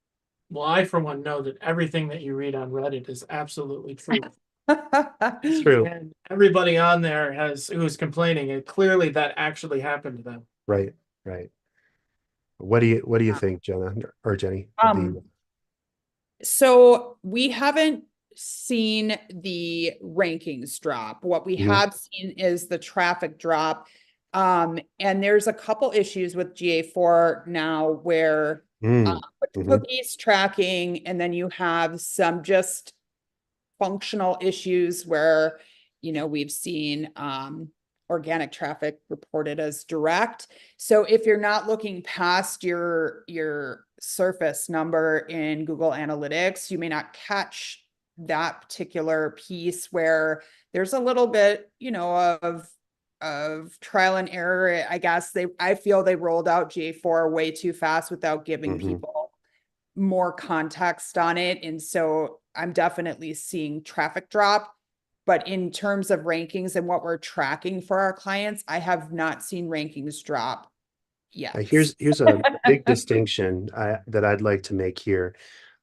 S3: Well, I, for one, know that everything that you read on Reddit is absolutely true.
S2: It's true.
S3: And everybody on there who's complaining, and clearly that actually happened to them.
S2: Right, right. What do you think, Jenna or Jenny?
S1: So we haven't seen the rankings drop. What we have seen is the traffic drop. And there's a couple issues with GA4 now where cookies tracking, and then you have some just functional issues where, we've seen organic traffic reported as direct. So if you're not looking past your surface number in Google Analytics, you may not catch that particular piece where there's a little bit, of trial and error. I guess I feel they rolled out GA4 way too fast without giving people more context on it. And so I'm definitely seeing traffic drop. But in terms of rankings and what we're tracking for our clients, I have not seen rankings drop yet.
S2: Here's a big distinction that I'd like to make here.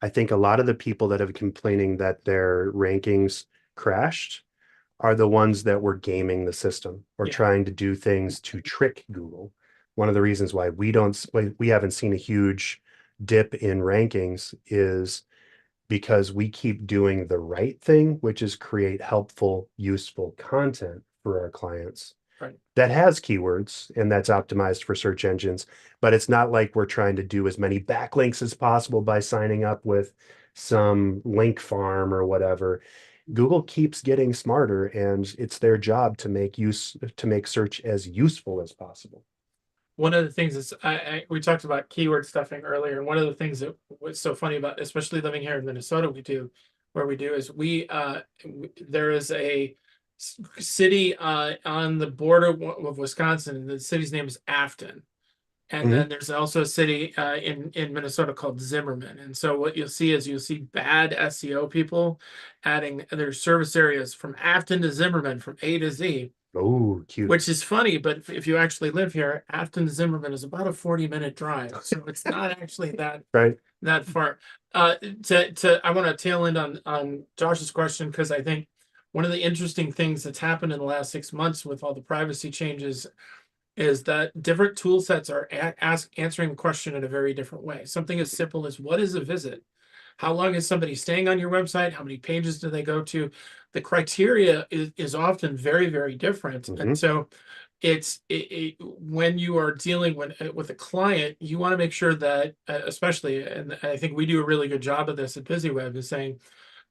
S2: I think a lot of the people that have been complaining that their rankings crashed are the ones that were gaming the system or trying to do things to trick Google. One of the reasons why we haven't seen a huge dip in rankings is because we keep doing the right thing, which is create helpful, useful content for our clients that has keywords and that's optimized for search engines. But it's not like we're trying to do as many backlinks as possible by signing up with some link farm or whatever. Google keeps getting smarter, and it's their job to make search as useful as possible.
S3: One of the things is we talked about keyword stuffing earlier, and one of the things that was so funny about, especially living here in Minnesota, is there is a city on the border of Wisconsin, and the city's name is Afton. And then there's also a city in Minnesota called Zimmerman. And so what you'll see bad SEO people adding their service areas from Afton to Zimmerman, from A to Z.
S2: Oh, cute.
S3: Which is funny, but if you actually live here, Afton to Zimmerman is about a 40-minute drive. So it's not actually that that far. I want to tail end on Josh's question, because I think one of the interesting things that's happened in the last 6 months with all the privacy changes is that different tool sets are answering the question in a very different way. Something as simple as, what is a visit? How long is somebody staying on your website? How many pages do they go to? The criteria is often very, very different. And so when you are dealing with a client, you want to make sure that, especially, and I think we do a really good job of this at BizzyWeb, is saying,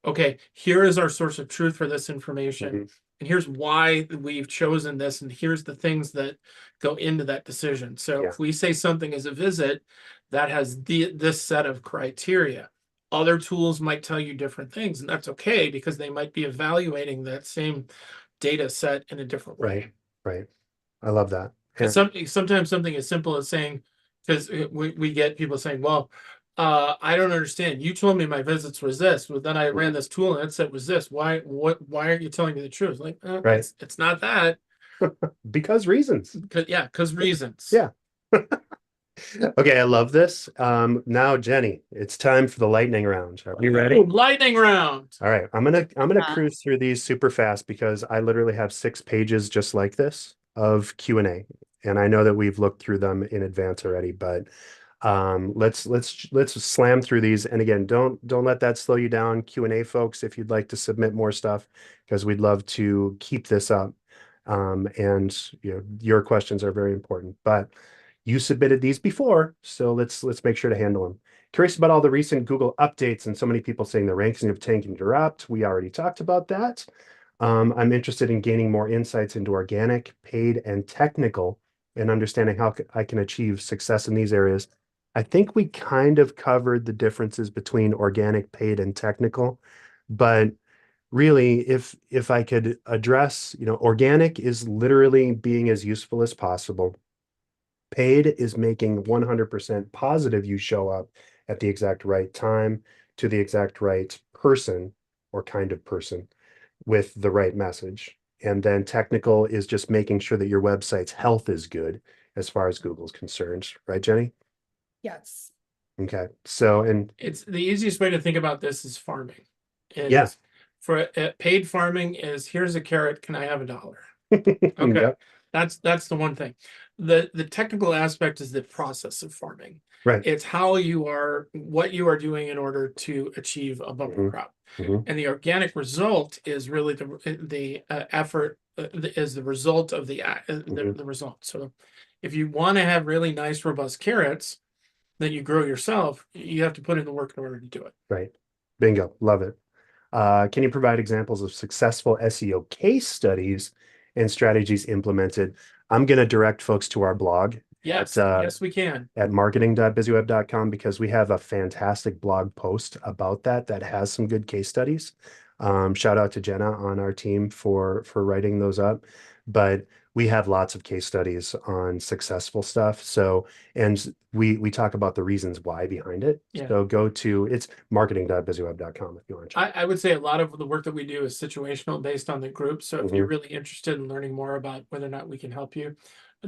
S3: okay, here is our source of truth for this information, and here's why we've chosen this, and here's the things that go into that decision. So if we say something is a visit, that has this set of criteria. Other tools might tell you different things, and that's okay, because they might be evaluating that same data set in a different way.
S2: Right. I love that.
S3: Because sometimes something as simple as saying, because we get people saying, well, I don't understand. You told me my visits was this, but then I ran this tool and it said was this. Why aren't you telling me the truth? Like, it's not that.
S2: Because reasons.
S3: Because reasons.
S2: Yeah. Okay, I love this. Now, Jenny, it's time for the lightning round. Are you ready?
S3: Lightning round.
S2: All right, I'm gonna cruise through these super fast because I literally have 6 pages just like this of Q&A, and I know that we've looked through them in advance already, but let's slam through these. And again, don't let that slow you down, Q&A folks, if you'd like to submit more stuff, because we'd love to keep this up. And your questions are very important, but you submitted these before, so let's make sure to handle them. Curious about all the recent Google updates and so many people saying the ranking of tank and dropped. We already talked about that. I'm interested in gaining more insights into organic, paid, and technical, and understanding how I can achieve success in these areas. I think we kind of covered the differences between organic, paid, and technical, but really, if I could address, organic is literally being as useful as possible. Paid is making 100% positive you show up at the exact right time to the exact right person or kind of person with the right message. And then technical is just making sure that your website's health is good as far as Google's concerned. Right, Jenny?
S1: Yes.
S2: Okay. So, and
S3: it's the easiest way to think about this is farming.
S2: Yeah.
S3: For paid farming is, here's a carrot, can I have $1? Okay.
S2: Yep.
S3: That's the one thing. The technical aspect is the process of farming.
S2: Right.
S3: It's what you are doing in order to achieve a bumper crop. And the organic result is really the effort is the result of the result. So if you want to have really nice, robust carrots that you grow yourself, you have to put in the work in order to do it.
S2: Right. Bingo. Love it. Can you provide examples of successful SEO case studies and strategies implemented? I'm going to direct folks to our blog.
S3: Yes, we can.
S2: At marketing.bizzyweb.com, because we have a fantastic blog post about that has some good case studies. Shout out to Jenna on our team for writing those up. But we have lots of case studies on successful stuff. So, and we talk about the reasons why behind it.
S3: Yeah.
S2: So it's marketing.bizzyweb.com if you want to check.
S3: I would say a lot of the work that we do is situational based on the group. So if you're really interested in learning more about whether or not we can help you,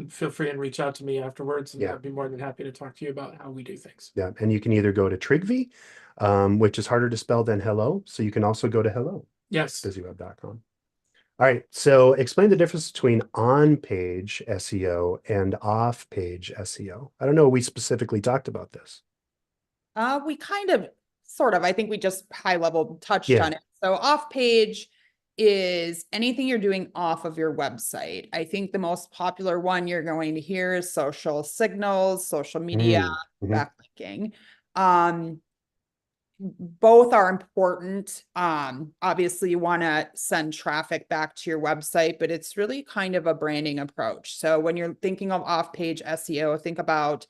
S3: feel free and reach out to me afterwards, and I'd be more than happy to talk to you about how we do things.
S2: Yeah, and you can either go to Trygve, which is harder to spell than hello. So you can also go to hello.
S3: Yes.
S2: BizzyWeb.com. All right. So explain the difference between on-page SEO and off-page SEO. I don't know. We specifically talked about this.
S1: We kind of, sort of, I think we just high level touched on it. So off-page is anything you're doing off of your website. I think the most popular one you're going to hear is social signals, social media, backlinking. Both are important. Obviously you want to send traffic back to your website, but it's really kind of a branding approach. So when you're thinking of off-page SEO, think about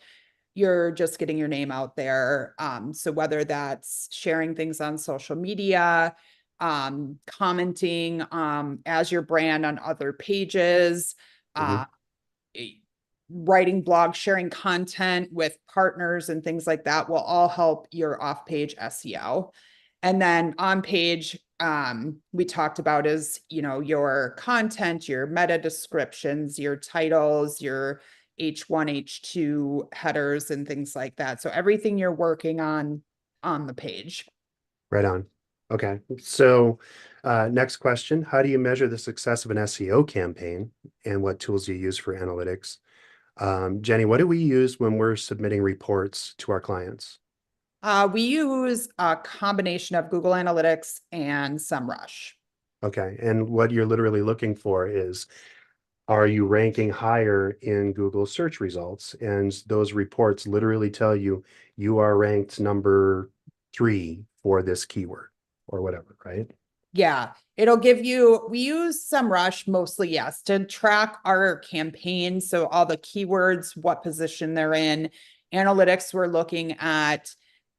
S1: you're just getting your name out there. So whether that's sharing things on social media, commenting as your brand on other pages, writing blogs, sharing content with partners and things like that will all help your off-page SEO. And then on page, we talked about is, your content, your meta descriptions, your titles, your H1, H2 headers and things like that. So everything you're working on the page.
S2: Right on. Okay. So next question, how do you measure the success of an SEO campaign, and what tools do you use for analytics? Jenny, what do we use when we're submitting reports to our clients?
S1: We use a combination of Google Analytics and SEMrush.
S2: Okay. And what you're literally looking for is Are you ranking higher in Google search results? And those reports literally tell you you are ranked number 3 for this keyword or whatever, right?
S1: Yeah, it'll give you, we use SEMrush mostly, yes, to track our campaigns. So all the keywords, what position they're in. Analytics, we're looking at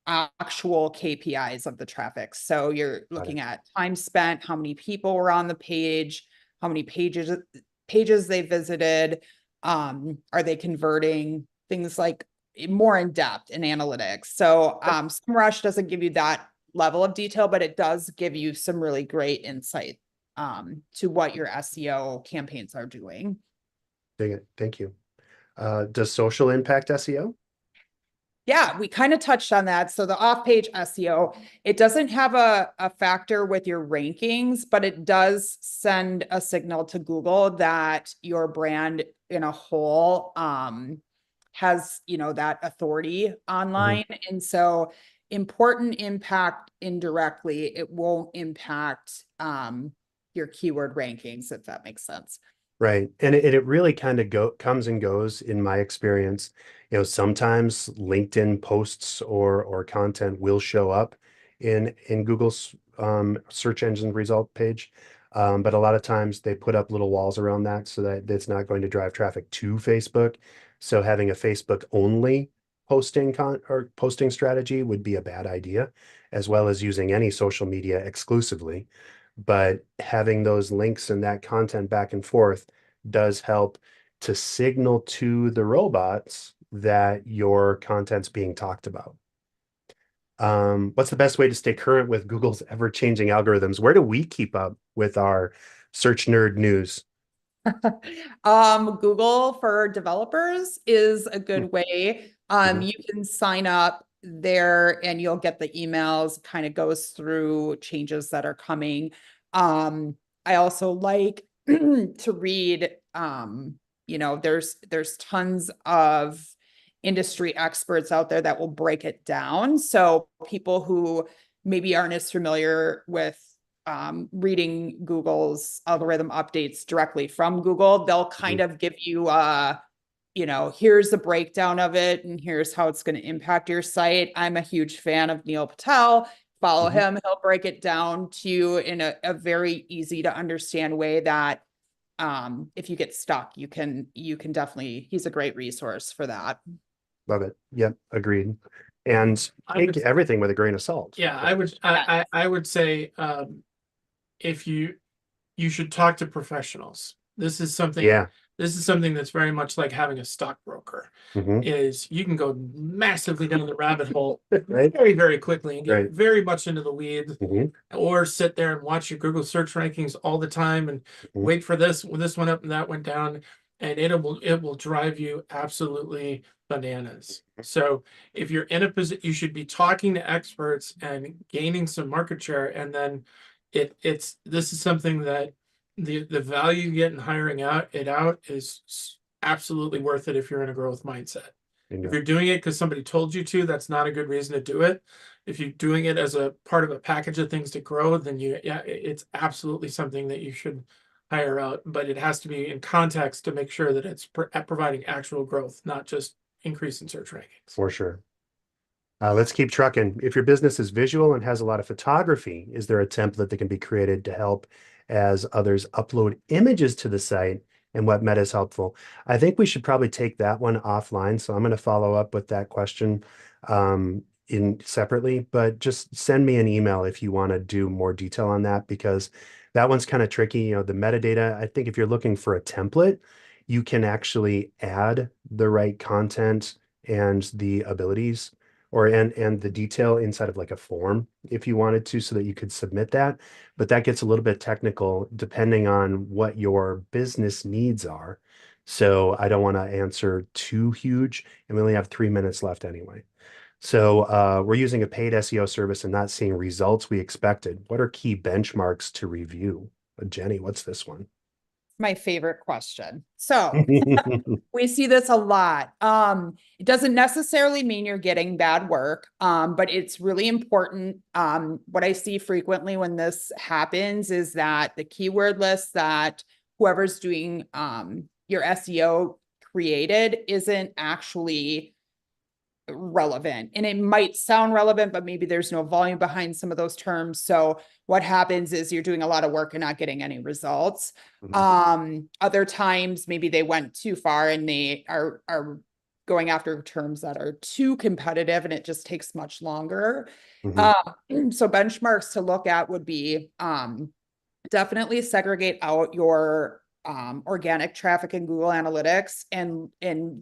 S1: actual KPIs of the traffic. So you're looking at time spent, how many people were on the page, how many pages they visited, are they converting, things like more in depth in analytics. So SEMrush doesn't give you that level of detail, but it does give you some really great insight to what your SEO campaigns are doing.
S2: Dang it. Thank you. Does social impact SEO?
S1: Yeah, we kind of touched on that. So the off-page SEO, it doesn't have a factor with your rankings, but it does send a signal to Google that your brand in a whole has, that authority online. And so important impact indirectly, it won't impact your keyword rankings, if that makes sense.
S2: Right. And it really kind of comes and goes in my experience. Sometimes LinkedIn posts or content will show up in Google's search engine result page. But a lot of times they put up little walls around that so that it's not going to drive traffic to Facebook. So having a Facebook only posting strategy would be a bad idea, as well as using any social media exclusively. But having those links and that content back and forth does help to signal to the robots that your content's being talked about. What's the best way to stay current with Google's ever-changing algorithms? Where do we keep up with our search nerd news?
S1: Google for developers is a good way. You can sign up there and you'll get the emails, kind of goes through changes that are coming. I also like to read, there's tons of industry experts out there that will break it down. So people who maybe aren't as familiar with reading Google's algorithm updates directly from Google, they'll kind of give you here's the breakdown of it and here's how it's going to impact your site. I'm a huge fan of Neil Patel. Follow him. He'll break it down to you in a very easy to understand way that if you get stuck, you can definitely, he's a great resource for that.
S2: Love it. Yep, agreed. And take everything with a grain of salt.
S3: Yeah, I would say if you should talk to professionals. This is something that's very much like having a stockbroker. Is you can go massively down the rabbit hole very, very quickly and get very much into the weeds, or sit there and watch your Google search rankings all the time and wait for this went up and that went down, and it will drive you absolutely bananas. So if you're in a position, you should be talking to experts and gaining some market share, and then this is something that the value you get in hiring out is absolutely worth it if you're in a growth mindset. If you're doing it because somebody told you to, that's not a good reason to do it. If you're doing it as a part of a package of things to grow, then it's absolutely something that you should hire out, but it has to be in context to make sure that it's providing actual growth, not just increase in search rankings.
S2: For sure. Let's keep trucking. If your business is visual and has a lot of photography, is there a template that can be created to help as others upload images to the site, and what meta is helpful? I think we should probably take that one offline. So I'm going to follow up with that question in separately, but just send me an email if you want to do more detail on that, because that one's kind of tricky. The metadata, I think if you're looking for a template, you can actually add the right content and the abilities and the detail inside of like a form if you wanted to, so that you could submit that. But that gets a little bit technical depending on what your business needs are. So I don't want to answer too huge, and we only have 3 minutes left anyway. So we're using a paid SEO service and not seeing results we expected. What are key benchmarks to review? Jenny, what's this one?
S1: My favorite question. So we see this a lot. It doesn't necessarily mean you're getting bad work, but it's really important. What I see frequently when this happens is that the keyword lists that whoever's doing your SEO created isn't actually relevant. And it might sound relevant, but maybe there's no volume behind some of those terms. So what happens is you're doing a lot of work and not getting any results. Other times maybe they went too far and they are going after terms that are too competitive and it just takes much longer. So benchmarks to look at would be definitely segregate out your organic traffic in Google Analytics and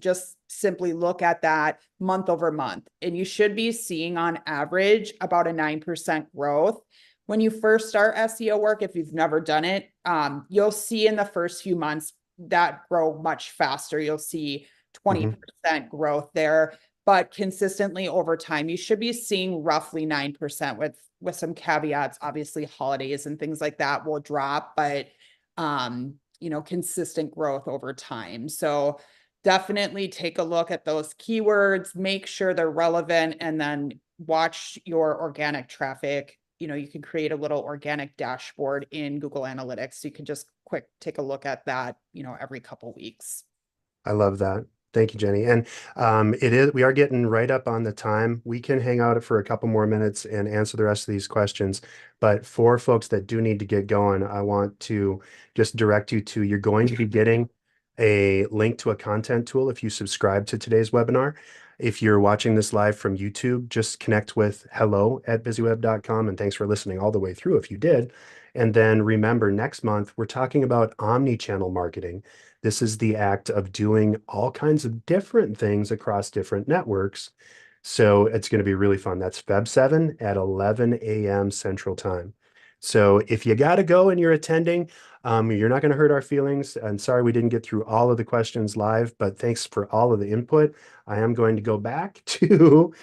S1: just simply look at that month over month. And you should be seeing on average about a 9% growth. When you first start SEO work, if you've never done it, you'll see in the first few months that grow much faster. You'll see 20% growth there, but consistently over time, you should be seeing roughly 9% with some caveats. Obviously, holidays and things like that will drop, but you know, consistent growth over time. So definitely take a look at those keywords, make sure they're relevant, and then watch your organic traffic. You know, you can create a little organic dashboard in Google Analytics. So you can just quick take a look at that, you know, every couple weeks.
S2: I love that. Thank you, Jenny. And we are getting right up on the time. We can hang out for a couple more minutes and answer the rest of these questions. But for folks that do need to get going, I want to just direct you to, you're going to be getting a link to a content tool if you subscribe to today's webinar. If you're watching this live from YouTube, just connect with hello@BizzyWeb.com. And thanks for listening all the way through if you did. And then remember, next month, we're talking about omni-channel marketing. This is the act of doing all kinds of different things across different networks. So it's going to be really fun. That's Feb 7 at 11 a.m. Central Time. So if you got to go and you're attending, you're not going to hurt our feelings. I'm sorry we didn't get through all of the questions live, but thanks for all of the input. I am going to go back to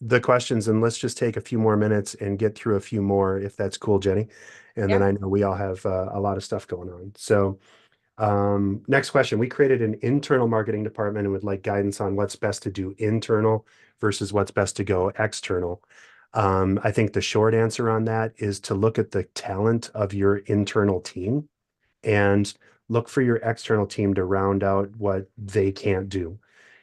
S2: the questions, and let's just take a few more minutes and get through a few more, if that's cool, Jenny. And then I know we all have a lot of stuff going on. So next question. We created an internal marketing department and would like guidance on what's best to do internal versus what's best to go external. I think the short answer on that is to look at the talent of your internal team and look for your external team to round out what they can't do.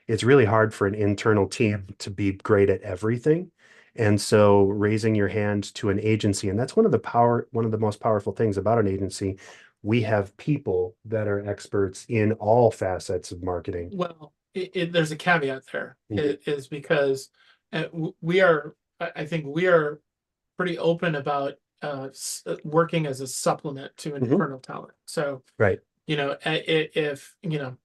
S2: It's really hard for an internal team to be great at everything. And so raising your hand to an agency, and that's one of the most powerful things about an agency. We have people that are experts in all facets of marketing.
S3: Well, there's a caveat there. It is because I think we are pretty open about working as a supplement to internal talent. So, you know, if you know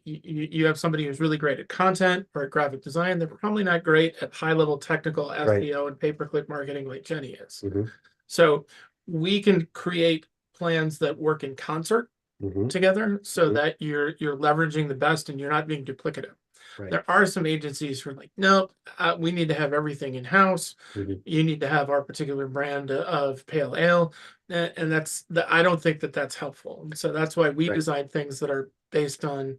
S3: you have somebody who's really great at content or at graphic design, they're probably not great at high level technical SEO and pay-per-click marketing like Jenny is. So we can create plans that work in concert together so that you're leveraging the best and you're not being duplicative. There are some agencies who are like, no, we need to have everything in house. You need to have our particular brand of pale ale, and I don't think that that's helpful. So that's why we design things that are based on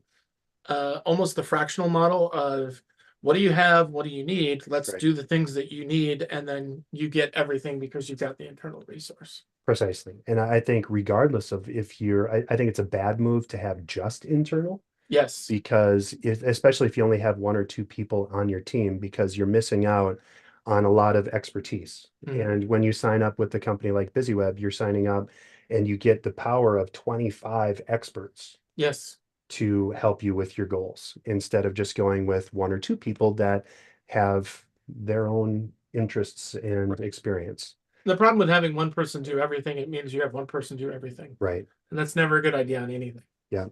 S3: almost the fractional model of what do you have, what do you need? Let's do the things that you need, and then you get everything because you've got the internal resource.
S2: Precisely. And I think regardless of if I think it's a bad move to have just internal.
S3: Yes.
S2: Because especially if you only have one or two people on your team, because you're missing out on a lot of expertise. And when you sign up with a company like BizzyWeb, you're signing up and you get the power of 25 experts.
S3: Yes.
S2: To help you with your goals instead of just going with one or two people that have their own interests and experience.
S3: The problem with having one person do everything, it means you have one person do everything.
S2: Right.
S3: And that's never a good idea on anything.
S2: Yeah.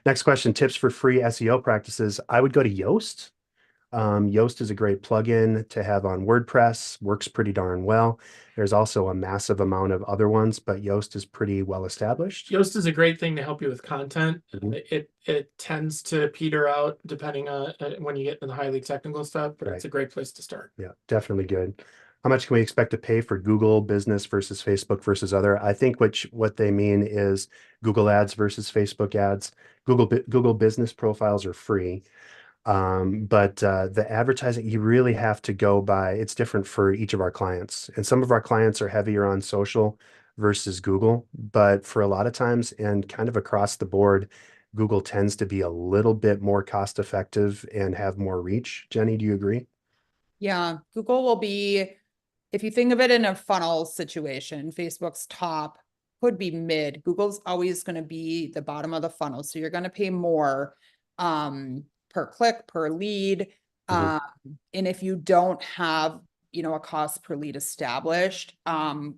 S2: Next question, tips for free SEO practices. I would go to Yoast. Yoast is a great plugin to have on WordPress, works pretty darn well. There's also a massive amount of other ones, but Yoast is pretty well established.
S3: Yoast is a great thing to help you with content. It tends to peter out depending on when you get into the highly technical stuff, but it's a great place to start.
S2: Yeah, definitely good. How much can we expect to pay for Google business versus Facebook versus other? I think what they mean is Google ads versus Facebook ads. Google business profiles are free. But the advertising, you really have to go by, it's different for each of our clients. And some of our clients are heavier on social versus Google. But for a lot of times and kind of across the board, Google tends to be a little bit more cost effective and have more reach. Jenny, do you agree?
S1: Yeah, Google will be, if you think of it in a funnel situation, Facebook's top could be mid. Google's always going to be the bottom of the funnel. So you're going to pay more per click, per lead.
S2: Mhm.
S1: And if you don't have, a cost per lead established,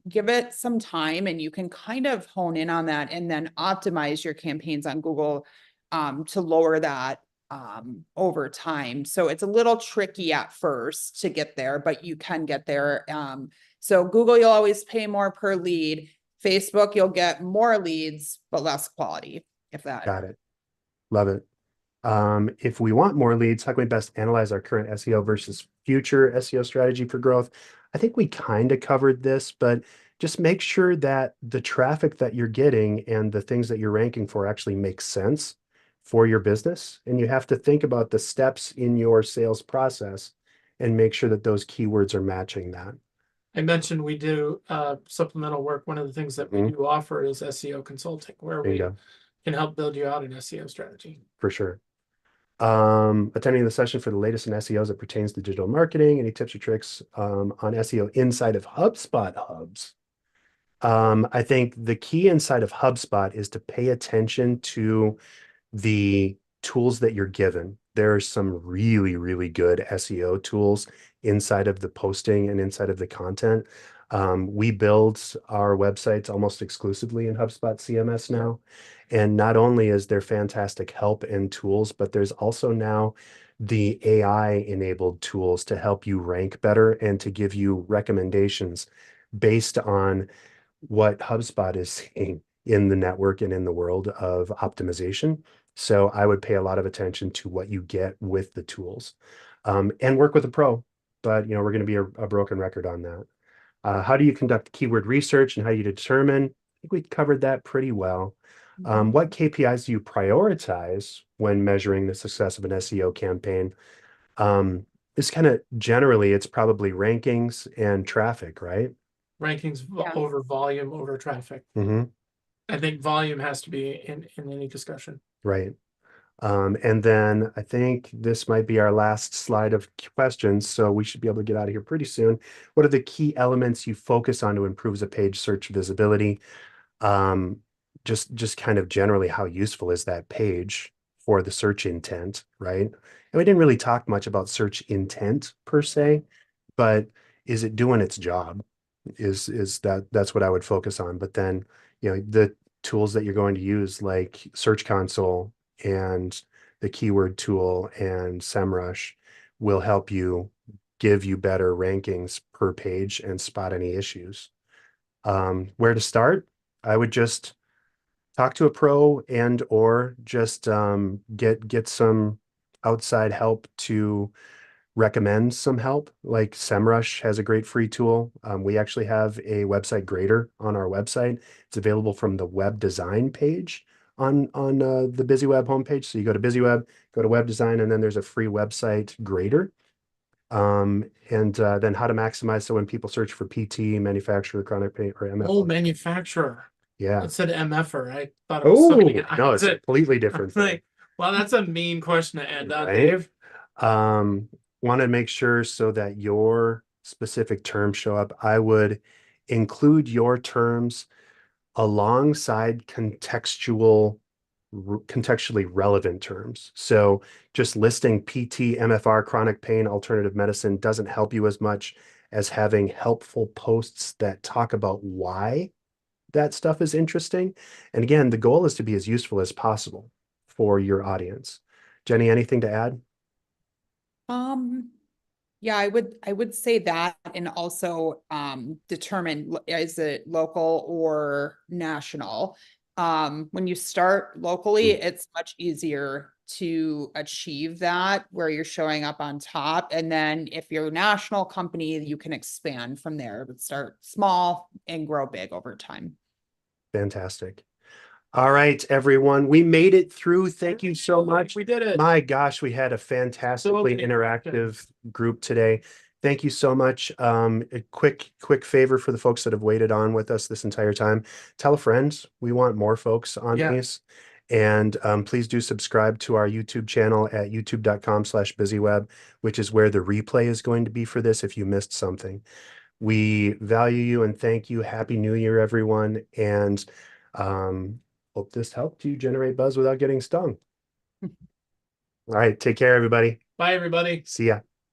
S1: give it some time and you can kind of hone in on that and then optimize your campaigns on Google to lower that over time. So it's a little tricky at first to get there, but you can get there. So Google, you'll always pay more per lead. Facebook, you'll get more leads, but less quality, if that.
S2: Got it. Love it. If we want more leads, how can we best analyze our current SEO versus future SEO strategy for growth? I think we kind of covered this, but just make sure that the traffic that you're getting and the things that you're ranking for actually make sense for your business. And you have to think about the steps in your sales process and make sure that those keywords are matching that.
S3: I mentioned we do supplemental work. One of the things that we do offer is SEO consulting, where we
S2: Bingo.
S3: can help build you out an SEO strategy.
S2: For sure. Attending the session for the latest in SEO as it pertains to digital marketing. Any tips or tricks on SEO inside of HubSpot hubs? I think the key inside of HubSpot is to pay attention to the tools that you're given. There are some really, really good SEO tools inside of the posting and inside of the content. We build our websites almost exclusively in HubSpot CMS now. And not only is there fantastic help and tools, but there's also now the AI-enabled tools to help you rank better and to give you recommendations based on what HubSpot is seeing in the network and in the world of optimization. So I would pay a lot of attention to what you get with the tools, and work with a pro. But we're going to be a broken record on that. How do you conduct keyword research and how do you determine? I think we covered that pretty well. What KPIs do you prioritize when measuring the success of an SEO campaign? It's kind of generally, it's probably rankings and traffic, right?
S3: Rankings
S1: Yeah.
S3: over volume over traffic.
S2: Mm-hmm.
S3: I think volume has to be in any discussion.
S2: Right. And then I think this might be our last slide of questions, so we should be able to get out of here pretty soon. What are the key elements you focus on to improve the page search visibility? Just kind of generally, how useful is that page for the search intent, right? And we didn't really talk much about search intent per se, but is it doing its job? That's what I would focus on. But then, the tools that you're going to use like Search Console and the keyword tool and SEMrush will help you give you better rankings per page and spot any issues. Where to start? I would just talk to a pro and or just get some outside help to recommend some help. Like SEMrush has a great free tool. We actually have a website grader on our website. It's available from the web design page on the BizzyWeb homepage. So you go to BizzyWeb, go to web design, and then there's a free website grader. And then how to maximize. So when people search for PT, manufacturer, chronic pain, or MF.
S3: Oh, manufacturer.
S2: Yeah.
S3: It said MFer. I thought it was
S2: Oh,
S3: somebody.
S2: no, it's a completely different thing.
S3: Like, well, that's a mean question to end on,
S2: Right?
S3: Dave.
S2: Want to make sure so that your specific terms show up. I would include your terms alongside contextually relevant terms. So just listing PT, MFR, chronic pain, alternative medicine doesn't help you as much as having helpful posts that talk about why that stuff is interesting. And again, the goal is to be as useful as possible for your audience. Jenny, anything to add?
S1: Yeah, I would say that and also determine is it local or national. When you start locally, it's much easier to achieve that where you're showing up on top. And then if you're a national company, you can expand from there, but start small and grow big over time.
S2: Fantastic. All right, everyone. We made it through. Thank you so much.
S3: We did it.
S2: My gosh, we had a fantastically interactive group today. Thank you so much. A quick favor for the folks that have waited on with us this entire time. Tell a friend. We want more folks on these. And please do subscribe to our YouTube channel at youtube.com/BizzyWeb, which is where the replay is going to be for this if you missed something. We value you and thank you. Happy New Year, everyone. And hope this helped you generate buzz without getting stung. All right. Take care, everybody.
S3: Bye, everybody.
S2: See ya.